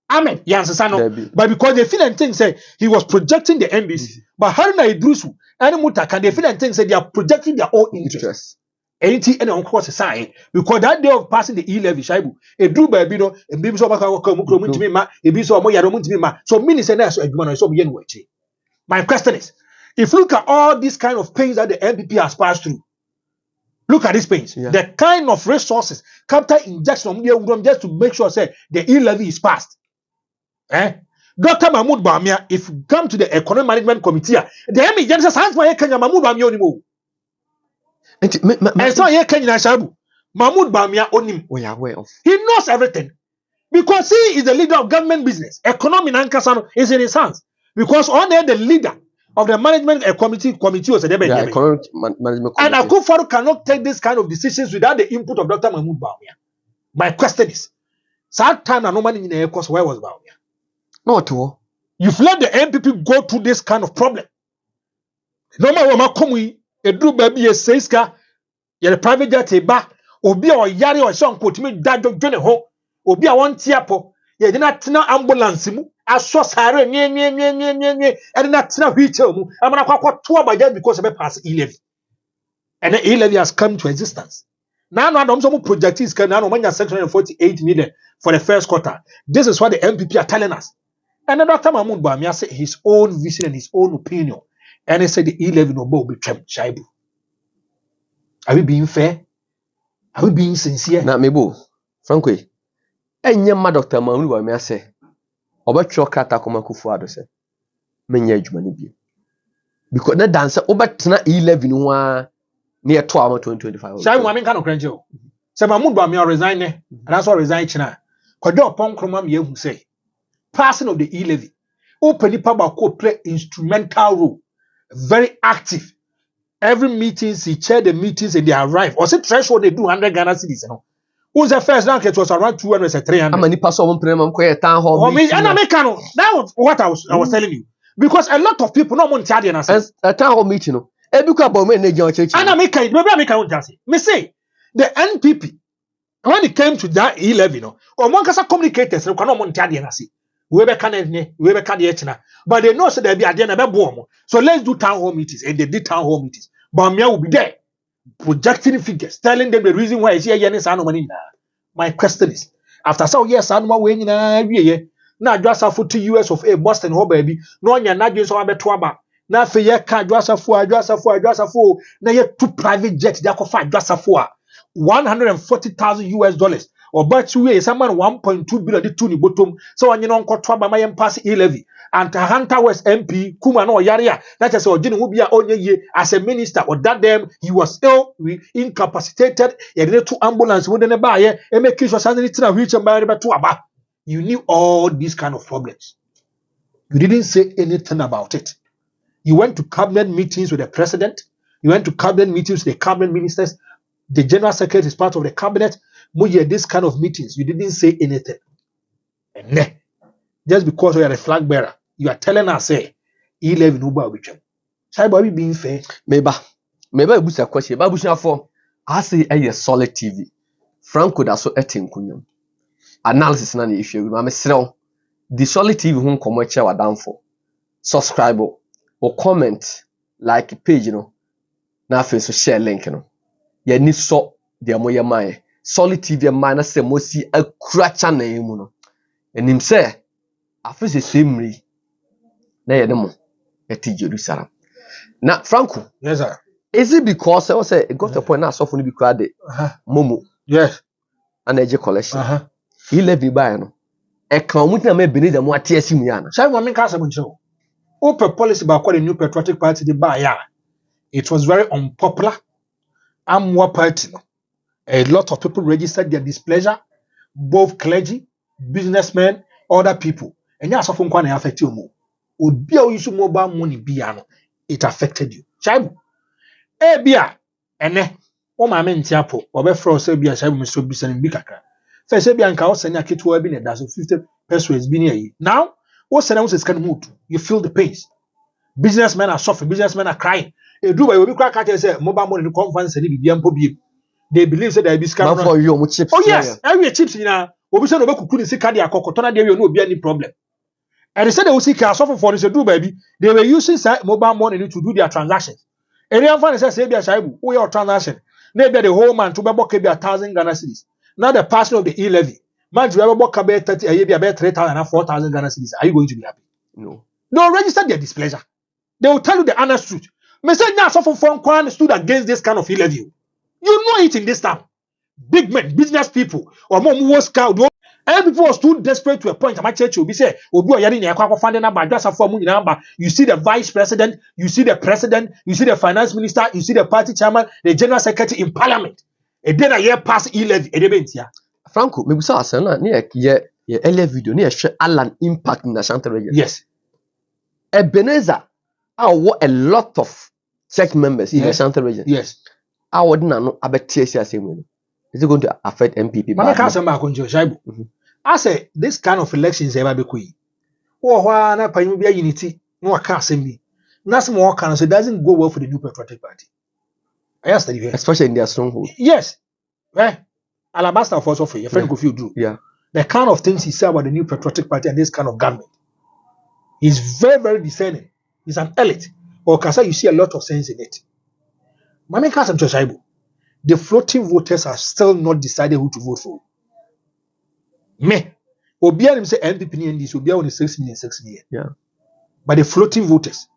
Ahmed, Yansano. But because they feel and think say he was projecting the NDC. But Haruna Idrusu and Mutaka, they feel and think say they are projecting their own interests. Anything any uncle sign because that day of passing the E-levy, Shaibu, a drew by Bino, and Bibs of Mukro, a bit of Moya, so minister, so be anyway. My question is, if you look at all these kind of pains that the MPP has passed through, look at these pains, the kind of resources, capital injection just to make sure say the E-levy is passed. Dr. Mahmoud Bawumia, if you come to the Economic Management Committee, the ME just hands my Kenya Mahmoud Bawumia anymore. And so here Kenya Shabu, Mahmoud Bawumia onim. We are aware of. He knows everything because he is the leader of government business. Economy Nankasano is in his hands because on there the leader of the management committee was a Economic Management Committee. And Akufo cannot take this kind of decisions without the input of Dr. Mahmoud Bawumia. My question is, sad time and no money in the course, where was Bawumia? Not all. You've let the MPP go through this kind of problem. No matter what come a drew baby a seiska, you're a private jet a ba, or be or yari or song put me dad of Johnny Ho, or be a one tiapo, you did not know ambulance, I saw Sarah, and not know wheatel, I'm not quite 2 by that because of a pass 11. And the 11 has come to existence. Now, I don't project is coming on 648 million for the first quarter. This is what the MPP are telling us. And then Dr. Mahmoud Bawumia said his own vision and his own opinion. And he said the 11 will be trimmed. Shaibu. Are we being fair? Are we being sincere? Now, Mebo, frankly, and your Dr. Mahmoud Bawumia say, about your kata come Kufuado say, many money because that dancer over 11 one near 2025. Shaibu, I mean, kind of cringe. So Mahmoud Bawumia resign, and that's what resign China. Kodo Pong Kromam Yehu say. Passing of the E-levy, Open Opambour play instrumental role, very active. Every meetings, he chaired the meetings and they arrive. Or say threshold they do 100 Ghana cedis, you know. Who's the first rank? It was around 200 or 300. How many person one premium town hall? That was what I was telling you. Because a lot of people not want to a town hall meeting. No, every couple men they join church. And maybe I say. Me say the NPP when it came to that E-levy, you know, or one can communicate. So cannot want to see. But they know so there be at the end of the so let's do town hall meetings, and they did town hall meetings. Bawumia will be there, projecting figures, telling them the reason why he's here. My question is, after so yes, I'm not winning now just a 40 US of a Boston home baby, no one not just over twaba. Now for your car, just a four, now you 2 private jets that cost just a 140,000 US dollars. Or but you is someone 1.2 billion the two bottom. So when you know by my pass E-levy and Hunter West MP Kuma no Yaria that is or Jin will be as a minister or that them he was ill, incapacitated, he had 2 ambulance within a buyer and make sure something reach and buy to about. You knew all these kind of problems. You didn't say anything about it. You went to cabinet meetings with the president, you went to cabinet meetings with the cabinet ministers, the general secretary is part of the cabinet. This kind of meetings, you didn't say anything. And just because you are a flag bearer, you are telling us, say, E-levy no ba obitwam. Shaibu, are we being fair? Maybe I bush a question. But bush for I say a solid TV. Franco da so etin kunyam. Analysis na the issue. I'm a the solid TV whom come watch our down for. Subscribe or comment like page, you know. Now face share link, you know. You need so the amoya my. Solid TV man say mosi a cracha na emu no enim say afese semri na ye demo eti Jerusalem na Franco. Yes sir. Is it because I say it got a point now so for no be crowd momo yes and eje collection he left me by no e kan mu na me Ebenezer mo ate asimu ya no Shaibu me ka say buncho open policy ba kwa the New Patriotic Party the ba ya it was very unpopular amwa party no. A lot of people registered their displeasure, both clergy, businessmen, other people. And yes, often can affect you more. Would be a issue mobile money piano. It affected you. Shaibu. Bia. And my men tiapo, or be frost Bia Shaibu Mr. Bison in Bikaka. First Bia and Kaos and Yakit will be a dozen 50 pesos been here. Now, what Senamos is can move. You feel the pains. Businessmen are suffering, businessmen are crying. A do will be cracked as a mobile money conference and be. They believe that they be scammed. For you, chips. Oh yes, every chips in a obisson of Kukuni Sikadi Akokotona, there will be any problem. And they said they will see car suffer for this do baby. They were using mobile money to do their transactions. And the other says, Sabia Shaibu, we are transaction. Maybe the whole man to be about 1,000 Ghana cedis. Now the passing of the e-levy. Man, to about 30 a year, about 3,000 and 4,000 Ghana cedis. Are you going to be happy? No. They will register their displeasure. They will tell you the honest truth. Me say now so from Kwan stood against this kind of e-levy. You know it in this town. Big men, business people, or more who scout. And people was too desperate to a point. My church will be say, you see the vice president, you see the president, you see the finance minister, you see the party chairman, the general secretary in parliament. And then a year pass e-levy. Franco, maybe so as na ye earlier video na share Alan impact in the Ashanti region. Yes. Ebenezer, a lot of church members in the Ashanti region. Yes. I would not about TSC. Is it going to affect MPP? I say this kind of elections ever be quick. Oh, why not pay me unity? No, I can't say me. Nothing more can say doesn't go well for the New Patriotic Party. I asked you, especially in their stronghold. Yes. Alabaster for Sophie, your friend Kofi do. Yeah. The kind of things he said about the New Patriotic Party and this kind of government. He's very, very discerning. He's an elite. Or can say you see a lot of sense in it. Mami Kasam Choshaibu. The floating voters are still not decided who to vote for. Me. Obianim say NPP and this Obia only 6 million. Yeah. But the floating voters,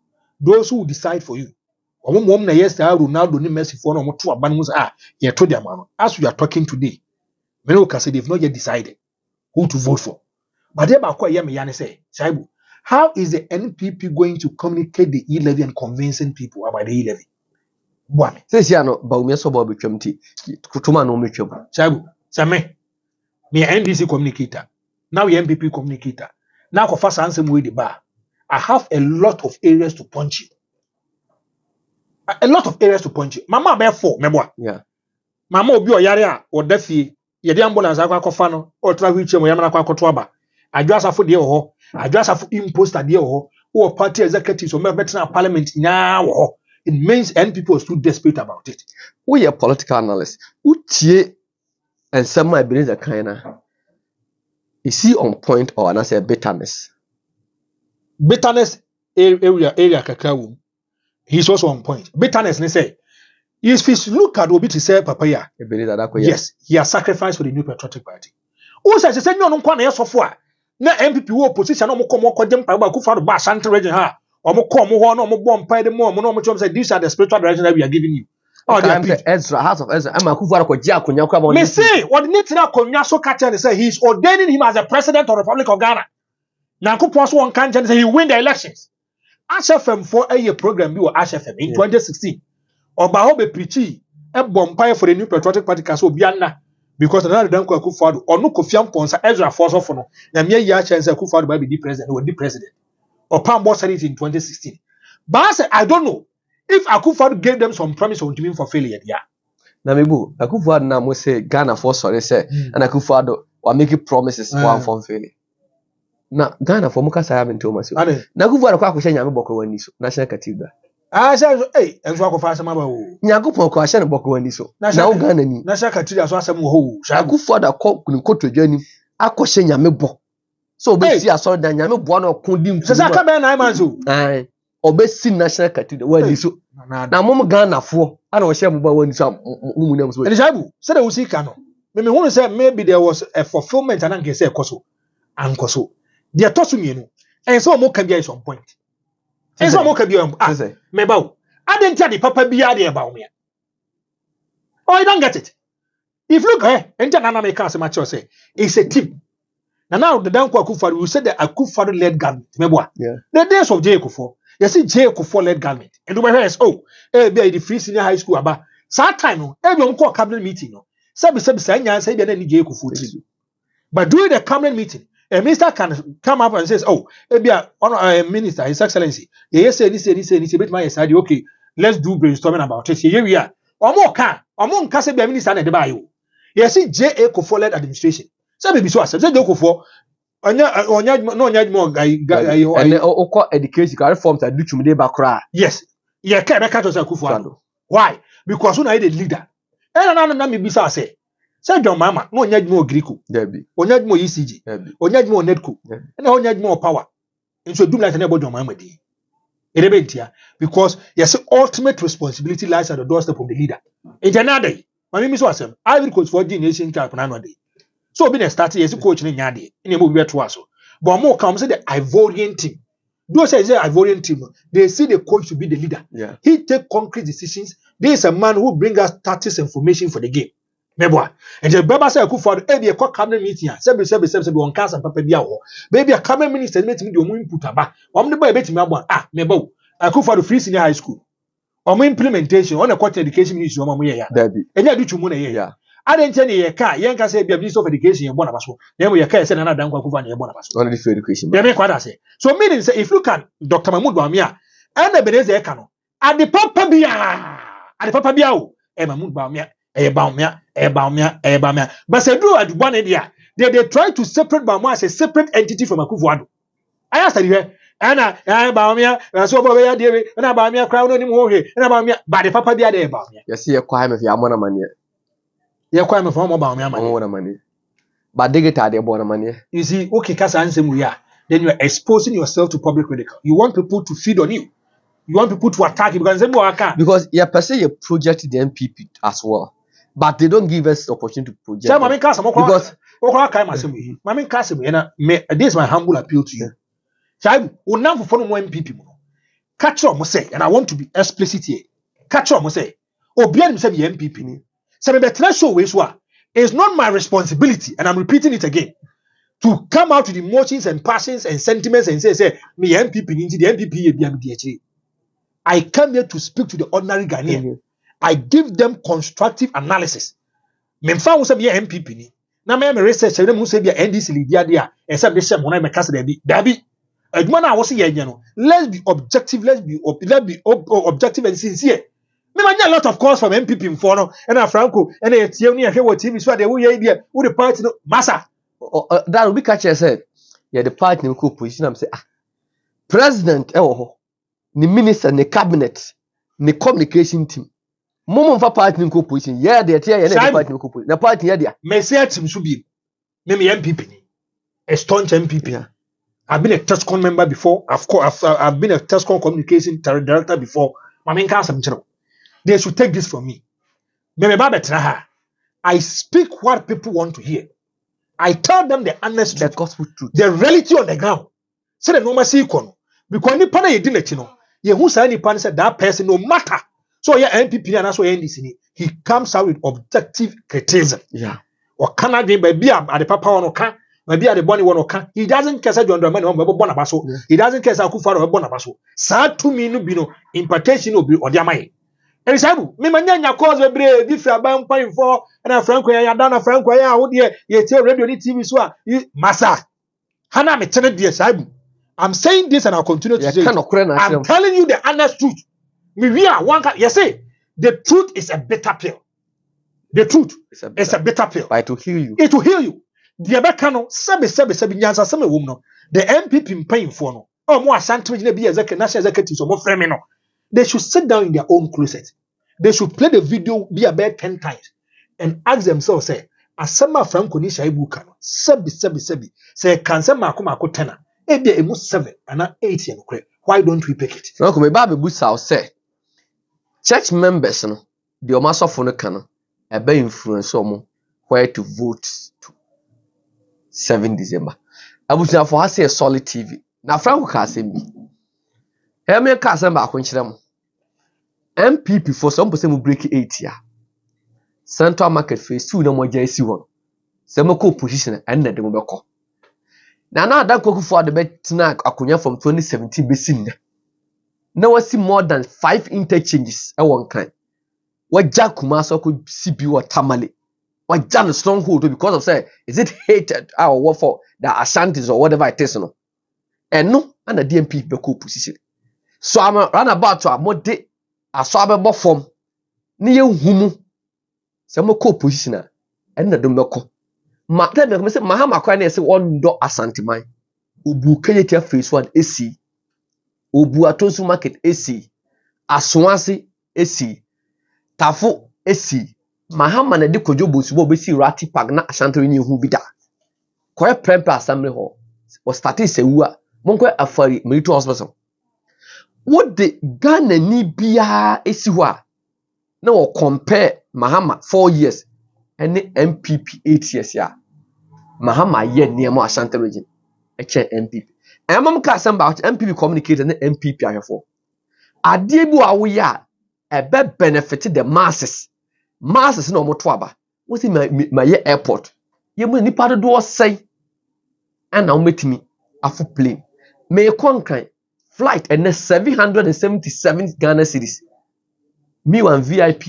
those who decide for you. Ronaldo ni Messi for no to abanus you told them as we are talking today. Many can say they've not yet decided who to vote for. But they about say, Shaibu, how is the NPP going to communicate the e-levy and convincing people about the e-levy? Says no Bawumia so Bobby Chumti. Kutuma no Mitchum. Shaibu, Same. Me NDC communicator. Now the NPP communicator. Now for first answer with the bar. I have a lot of areas to punch you. A lot of areas to punch you. Mama bear 4, meboa. Yeah. Mama obi oyare or defi. Ye di ambulance akwa no or tra wheelchair mo yamana akwa to aba. Adwasa fo de ho. Adwasa fo imposter de ho. Who party executives or members parliament now. It means NPP was too desperate about it. We are political analysts. Utie and some Ebenezer kinda. Is he on point or an answer bitterness? Bitterness area kakao. He's also on point. Bitterness, they say. If you look at Obi to say Papaya, yes, he has sacrificed for the New Patriotic Party. Who says, say, no, software. Na MPP opposition, no more condemn Paba Kufa, Bash, Santa Region, or more come, no more bomb, pay the more, no more say these are the spiritual direction that we are giving you. Oh, Ezra, House of Ezra, I'm a Kufa, Jaco, may say, what needs now, Konyaso Kacha, and say he's ordaining him as a president of the Republic of Ghana. Now, Kupas one can't say he win the elections. HFM for a year program, you were HFM in 2016. Or Bahobe Pichi, a bompire for the New Patriotic Party, Caso Biana, because another Danko Kufadu, or no Kofiam Ponsa, Ezra Force of Fono, and mere Yacha and Kufadu by the president, or the president. Opambour said it in 2016. But I said, I don't know if Akufadu gave them some promise on to for failure. Yeah. Namibu, Akufadu now must say Ghana for sorry, say, and Akufadu or making promises one from failure. Now, Ghana for Mukasa haven't told myself. Nakufadu Kwakushan Yamaboko when this National Cathedral. I said, hey, and so I confess my Yakupo question about when this. Now, Ghana, National Cathedral, so I said, who Akufadu could to journey. Akoshen Yamebo. So, basically, I saw that Yamebo could do. Saka Ben Imanzu. Aye. Obesi National Cathedral. When this. Now, Mom Ghana for. I don't share about when some women was. And Jabu said, I was sick. Maybe one said maybe there was a fulfillment and I can say Koso. And Koso. They are tossing you. And so more can be at some point. And so more can be Mebao. I didn't tell the Papa be about me. Oh, I don't get it. If look, enter Nana Casa Macho say, it's a tip. Now the Danko Akufadu, you said that Akufadu led government. Yeah. The days of J. Kufo, you see J. Kufo led government. And the way oh, the free senior high school about that time, every uncle cabinet meeting. Sabi say any J. Kufo. But during the cabinet meeting, a minister can come up and says, oh, a minister, His Excellency, yes, say, bit my side, okay, let's do brainstorming about it. Here we are. Or more can, or more can say be a minister and the bio. You see J.A. Kufo led administration. So maybe so I said, Kufo, no education reforms that do to bakra. Yes, yeah, Kufo. Why? Because when I the leader, and another maybe so I say. Say your mama, no nyaj more Greeko, Debbie, or nyaj more ECG, or nyaj more Netco, and or nyaj more power. And so do like an about your mama day. Because yes, ultimate responsibility lies at the doorstep of the leader. Ejanade. My name is Wasem. Ivory Coast for the nation cap and day. So being a starter as a coach in Yadi, in a movie to us. But more comes the Ivorian team. Those say the Ivorian team, they see the coach to be the leader. Yeah. He take concrete decisions. There is a man who bring us tactics information for the game. Meboa. And the Baba say for every a cabinet meeting, seven on cast and papa biawo. Baby a cabinet minister met me the moon put about. The boy bet me about Mebo. I could for the free senior high school. Implementation on a quality education ministry on my year. Debbie. And you do to money. Yeah. I didn't tell you a car, young can say be a minister of education in Bonabaso. Then we are case and another Kuvan in Bonabaso. Only for education. They make what I say. So meaning say if you can Dr. Mahmoud Bawumia and Ebenezer Ekano at the Papa Bia at the Papa Biao Mahmoud Bawumia Bawumia. But say do at one idea. They try to separate Bawumia as a separate entity from Akufo-Addo. I asked you Anna Bawumia so Bawumia dear and Bawumia crown on him and Bawumia but the Papa Bia de Bawumia. You see a crime if you are more money. You're quite a form of Bawumia money. But they get out more money. You see, okay, Kasa answer we are. Then you are exposing yourself to public ridicule. You want people to feed on you. You want people to attack you because you per se you project the MPP as well, but they don't give us the opportunity to project. Because this is my humble appeal to you. Child, we now for more MPP. Catch up, say, and I want to be explicit here. Catch up, say, Obian say the MPP. So the show ways what. It's not my responsibility, and I'm repeating it again, to come out with emotions and passions and sentiments and say, me MPP, the MPP, I come here to speak to the ordinary Ghanaian. I give them constructive analysis. Memfa wo say be MPP ni. Na me research them who say be NDC leader there, and say be say mo na me kasa dabi. Adwuma na wo say ye no. Let's be objective, let's be objective and sincere. Me man a lot of calls from MPP in no and Franco and a tie ni ahwe TV so dey wo ye there wo the party no massa that will be catch said yeah the party no position am say president ho ni minister ni cabinet ni communication team momo mfa party no position yeah the tie yeah the party no position the party yeah there me say team so bi me MPP ni a staunch MPP. Yeah. I've been a TESCON member before. I've been a TESCON communication director before. They should take this from me. I speak what people want to hear. I tell them the honest truth, the gospel truth, the reality on the ground. Say the normal sequence. Because ni pana ye didn't know. Ye who say ni pana said that person no matter. So yeah, MPP and also NDC, he comes out with objective criticism. Yeah. Or can I be at the papa on can. Maybe at the bonny one can. He doesn't care John Dramani on Bonabaso. He doesn't care Akufo-Addo or Bonabaso. Sad to me no bino impartation will be or their mind. And it's able. Me manya cause a brave different bang point for and Franco ya dana Franco ya would ye tell radio TV so massa. Hana me tell dear Sabu. I'm saying this and I'll continue to say it. I'm telling you the honest truth. Me we are one can yes say the truth is a bitter pill. The truth is a bitter pill. But it will heal you. It will heal you. The Abekano, sabi nyansa some woman. The MPP paying for no. Oh, more Santos be as a national executive or more femino. They should sit down in their own closet. They should play the video be about 10 times and ask themselves, say, Asama Franco ni shaibu kano. Sabi. Say, cancer Marco tenor. Maybe a 7 and 8 year. Why don't we pick it? Franco, my baby busa say. Church members, no, the Omaso Fonokano, a be influence on where to vote to 7 December. I was now for her say a solid TV. Now Franco can say me. Hear me can say back when them. MPP for some person will break 8 year. Central market phase 2 no more JC1. Some co position and the Mobile. Now that cook for the bet snack Akunya from 2017 basin. Now I see more than 5 interchanges at one kind. What Jack Kumaso could CB or Tamale. What Jan stronghold because of say, is it hated or what for the Ashantis or whatever it is? No, and no, and the DMP be cool position. So I'm run about to a more day. I saw a form near Humu. Some co positioner and the Domoko. Then say Mahama Kwane say one door Asantimai. Ubu Kenya phase 1 AC. Ubu Atosu market AC. Aswansi AC. Tafu AC. Mahama na diko jobo subo besi rati pagna Ashanti ni hu bida. Koye prempe assembly hall. O starting sewua. Monko afari military hospital. What the Ghana ni biya esi hɔ a na wo compare Mahama 4 years and MPP 8 years ya Mahama ye niemo Ashanti region e che MPP emam ka samba MPP communicator na MPP ahwefo ade bi wa wo ya e be benefit the masses na omoto aba wo si ma ye airport ye mu nipa do sei ana umetimi afu plane me konkan flight and 777 Ghana cedis me one VIP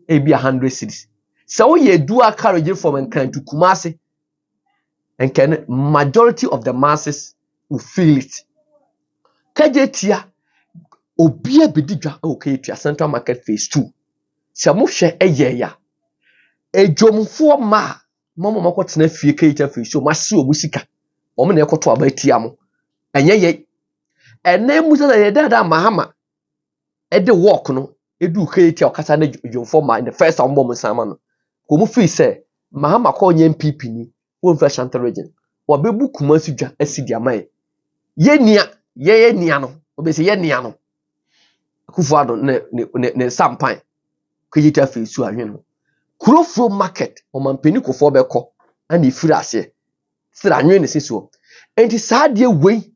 e be 100 cedis so ye dual carriage from Nkan to Kumasi and can majority of the masses will feel it kajetia obia bedidwa okay to Central Market phase 2 se mo hwe eye ya ejomfo ma mama makotena fie kajetia phase 2 ma se obusika omo na ekoto abatia mo enye ye ene musa na yedada Mahama e de work no edu kajetia okasa na ejomfo ma in the first time bomb sama no ko mu feel say Mahama ko nye MPP ni won fa Ashanti region obebu Kumasi dwa asidi amaye ye nia no obese ye nia no Kufuado ne sampan kajetia phase 2 ahwe no Kurofro market omampeni kofo beko ana ifiri ase sira anwe ne sesuo enti saade wei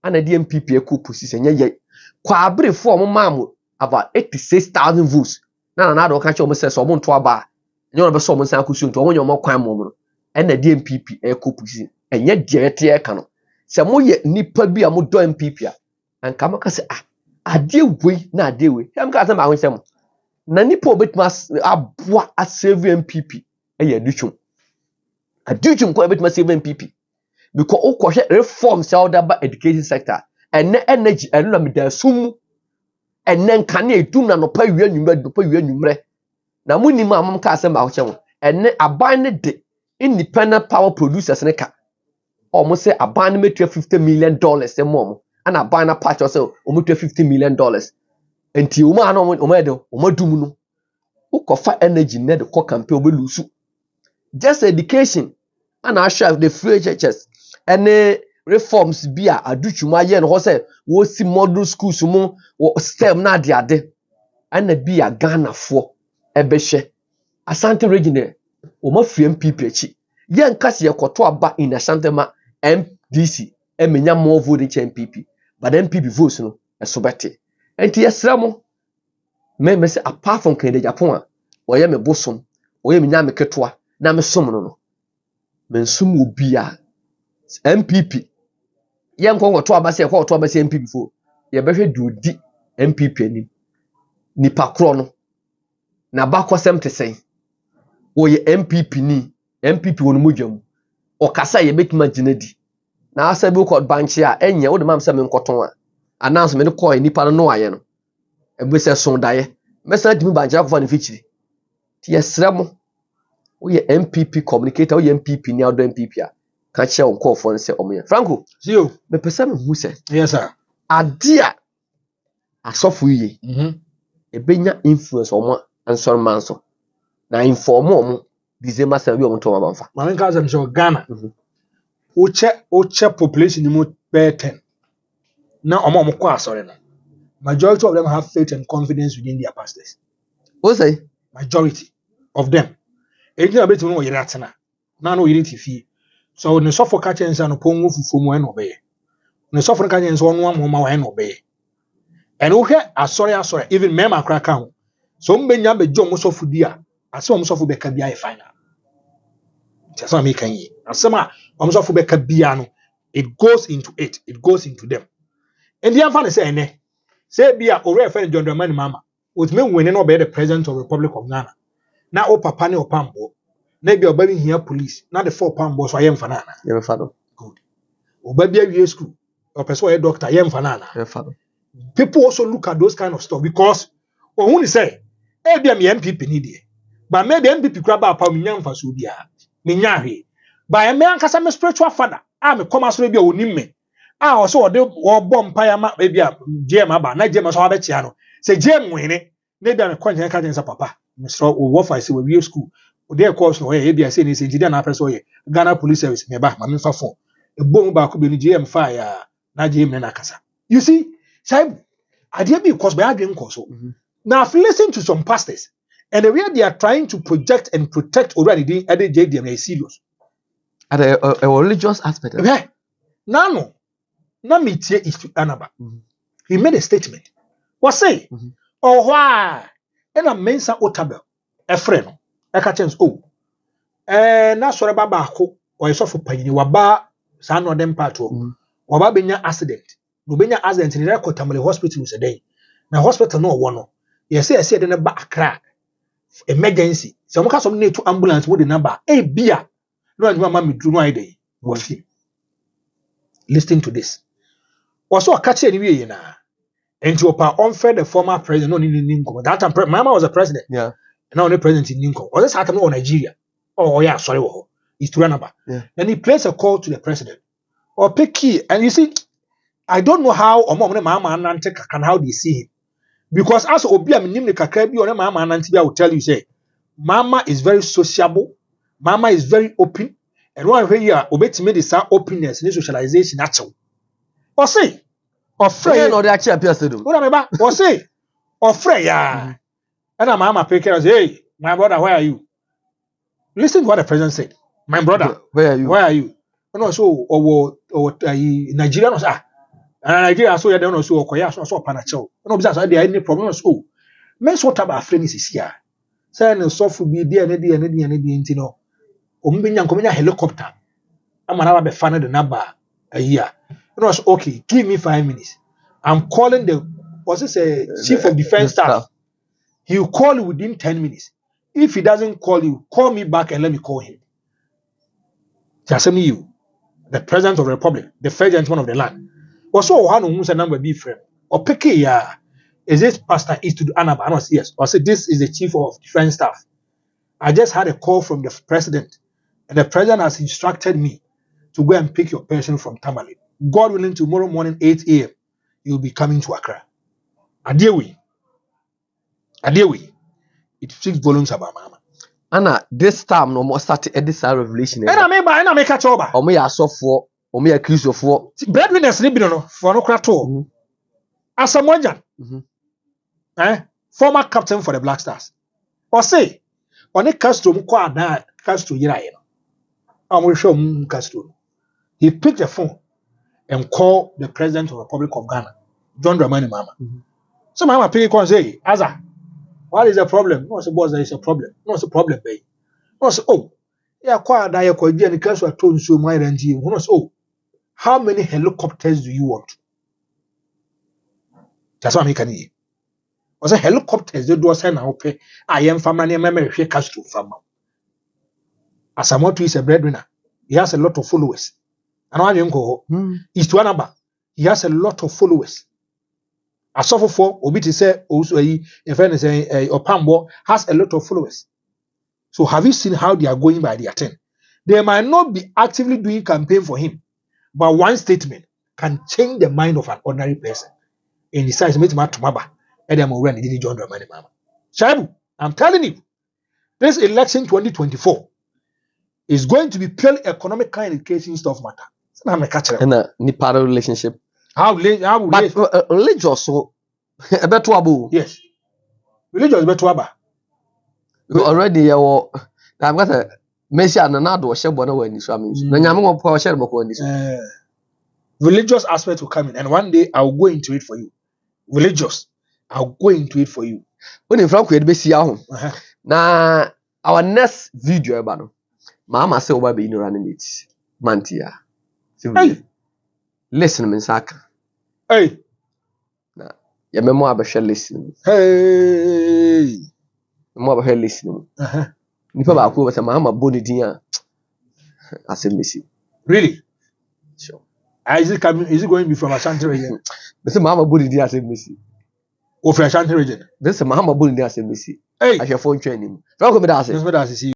ana de MPP ekupu sise nye kwa abrefo omamamo about 86,000 votes na do ka che omo se so omo nto aba nye ono be so omo san akusu nto onye omo kwan mo no na de MPP ekupu sise enye de yete e ka no se mo ye nipa bi a mo do MPP a anka maka se ade wei na ade wei am ka se ma hwensem na nipa obetuma aboa a save MPP eye aduchum ko obetuma save MPP because ukwohwe reforms ya odaba education sector ene energy eno me da sum ene nkane edum na no pa wi anwumre na munima amam ka asem ba ho chewo ene aban ne de independent power producers ne ka omo se aban ne metua $50 million emom ana aban na patch se omo tua $50 million enti omo ana omo edo omo dum no ukofa energy ne de ko campaign obelusu just education ana ashra the free churches any reforms bia aduchuma ye no ho se wo si model schools mu STEM na de ade ana bia Ghana fo ebehwe Asante region o ma free MPP echi ye nkase ye koto aba in Asante ma MDC emenya more vote in MPP but MPP votes no esobete enti yesramo me say apart from Kennedy Japan a oye me bosom oye me nya me ketoa na me som no me nsum obi a MPP ye nko to abase ko to abase MPP fo ye behwe dudi MPP anim nipa kro no na ba kwasem tesen oye MPP wonu mudwam okasa ye betima ginedi na asabi ko banchi a enye wo de mam se me nkoton a announce me ko nipa no aye no ebese sondaye mesa dimi banchi akofo ne fichiri ti yesremo oye MPP communicator oye MPP ni ado MPP a ka che onkofo nse omoye Franco Zio. me pese me hu se Yes, sir. adia asofu ye ebenya influence omo ansor manso na inform omo December 7 omo to mabamfa Mami kaza msho Ghana. Uche population ni mo 10. Now omo kwa sorry na. Majority of them have faith and confidence within their pastors. o say Majority of them. Ejina beti no yere atena. Na no yere tifi. So ne sofo ka chensa no pongu fufu mu eno be. Ne sofo ka chensa onu amoma wa eno be. And wo hwe asori even mema akra ka ho. So mbenya be jo mo sofo di a ase mo sofo be ka bia e final. That's me kan yi. Asema mo sofo be ka bia no it goes into them. And the answer say ene say bia ore e John Dramani Mama with me winning no be the president of the Republic of Ghana. Na o papa ne Opambour na bia oba bi hia police na the four Opambour so ayem fanana. ye fado Good. Oba bia wie school or person a doctor ayem fanana. ye fado People also look at those kind of stuff because who say e bia me MPP ni die but maybe MPP kra ba pa me nyamfa so bia me nya hwe but me ankasa me spiritual father me come asoro bia onim me o so ode wo bom pa ya ma bia jema aba na jema so abechia no se jema wene na bia me kwanya ka jensa papa me so wo fa se we school ode course no e bia se ni se jida na preso ye Ghana Police Service me ba ma me fa phone e bom ba ko be ni jema fa ya na jema na kasa you see say I did because by adwin koso. Now I've listened to some pastors. And the way they are trying to project and protect already at the JDM is serious. At a religious aspect. Okay. No. Namitie is to Anaba. He made a statement. What say? Oh, why? And a mensa otabel. A friend. A catchens. Oh. Na sort of babako or a soft piny. Waba son or them patro. Waba benya accident. No benya accident in the Kotamale hospital a day. Now hospital no one. Yes, I said in a back crack. Emergency. Some cars of need to ambulance with the number. Hey, beer. No, mammy do no idea. Was he? Listen to this. Also, a catch anyway, and to unfair the former president, no, Ninko. That time, Mama was a president. Yeah. And now the president in Ninko. Or this happened on Nigeria. Oh, yeah, sorry. He's to run. Yeah. And he placed a call to the president. Or pick key. And you see, I don't know how or Mama and can how they see him. Because as Obia Minimni Kakrebi or Mama and Antibia will tell you, say, Mama is very sociable, Mama is very open, and one way you are obeying me this openness and socialization natural. Or say, or Freya, or the actual person. what am I or say, or Freya, and a Mama picker and say, hey, my brother, where are you? Listen to what the president said. My brother, where are you? Where are you? And also, or Nigerian was and Nigeria so you don't know so okoya so panacho no be say there any problem so men so taba friend is here say no so fu bi dey and dey no o mbenya nkomenya helicopter amana ba be fan the number a year you know so okay give me 5 minutes. I'm calling the what's it say chief of defense staff. He'll call you within 10 minutes. If he doesn't call you, call me back and let me call him. Just you, the president of the republic, the first gentleman of the land. Also, one who's a number B friend. Or pick is this Pastor Eastwood Anaba? I was yes. Or say this is the chief of defense staff. I just had a call from the president, and the president has instructed me to go and pick your person from Tamale. God willing, tomorrow morning 8 a.m. you'll be coming to Accra. Adewe. It speaks volumes about Mama. Anna, this time no more started at this revelation. And I make a choba. Or me a soft for. Or me accused of what? Breadwinners need no for no crato. As a Monjan, former captain for the Black Stars. Or say, on a Castro Mqua Castro Yirayan. I will show Castro. He picked the phone and called the president of the Republic of Ghana, John Dramani Mama. So Mama pick and say, Aza, what is the problem? No, suppose there is a problem. No, it's a problem, babe. No, so, oh, yeah, quite die a and the Castro told you my and you. Who knows, oh. How many helicopters do you want? That's what I'm making. Was a helicopters they do send out pay. I am family member here Castro farmer. As Asamoah is a breadwinner. He has a lot of followers. And I don't go. Is to another. He has a lot of followers. A suffer for Obiti say also a friend is a Opambour has a lot of followers. So have you seen how they are going by their 10? They might not be actively doing campaign for him. But one statement can change the mind of an ordinary person. And decides to make my tumaba. And I'm already didn't join the money, Mama. Shaibu, I'm telling you, this election 2024 is going to be purely economic kind of education stuff matter. So I'm a catcher. And a Niparo relationship. How religious so a better abu. Yes. Religious better aba. Already I've got a Messi and another share one away in this family. Religious aspect will come in, and one day I'll go into it for you. Religious, I'll go into it for you. When in Frank, we'd be see home. Now, our next video, Mama say over being running it. Mantia. Hey, listen, Minsaka. Hey, now, your memoir about listening. Hey, more about listening. Nipa ba ko bata Mama boni dia asembisi. Really? Sure. Is it going to be from Ashanti region? This is Mama boni dia asembisi. Or from Ashanti region? This is Mama boni dia asembisi. Hey, I shall phone training. Welcome to that. That's what I see.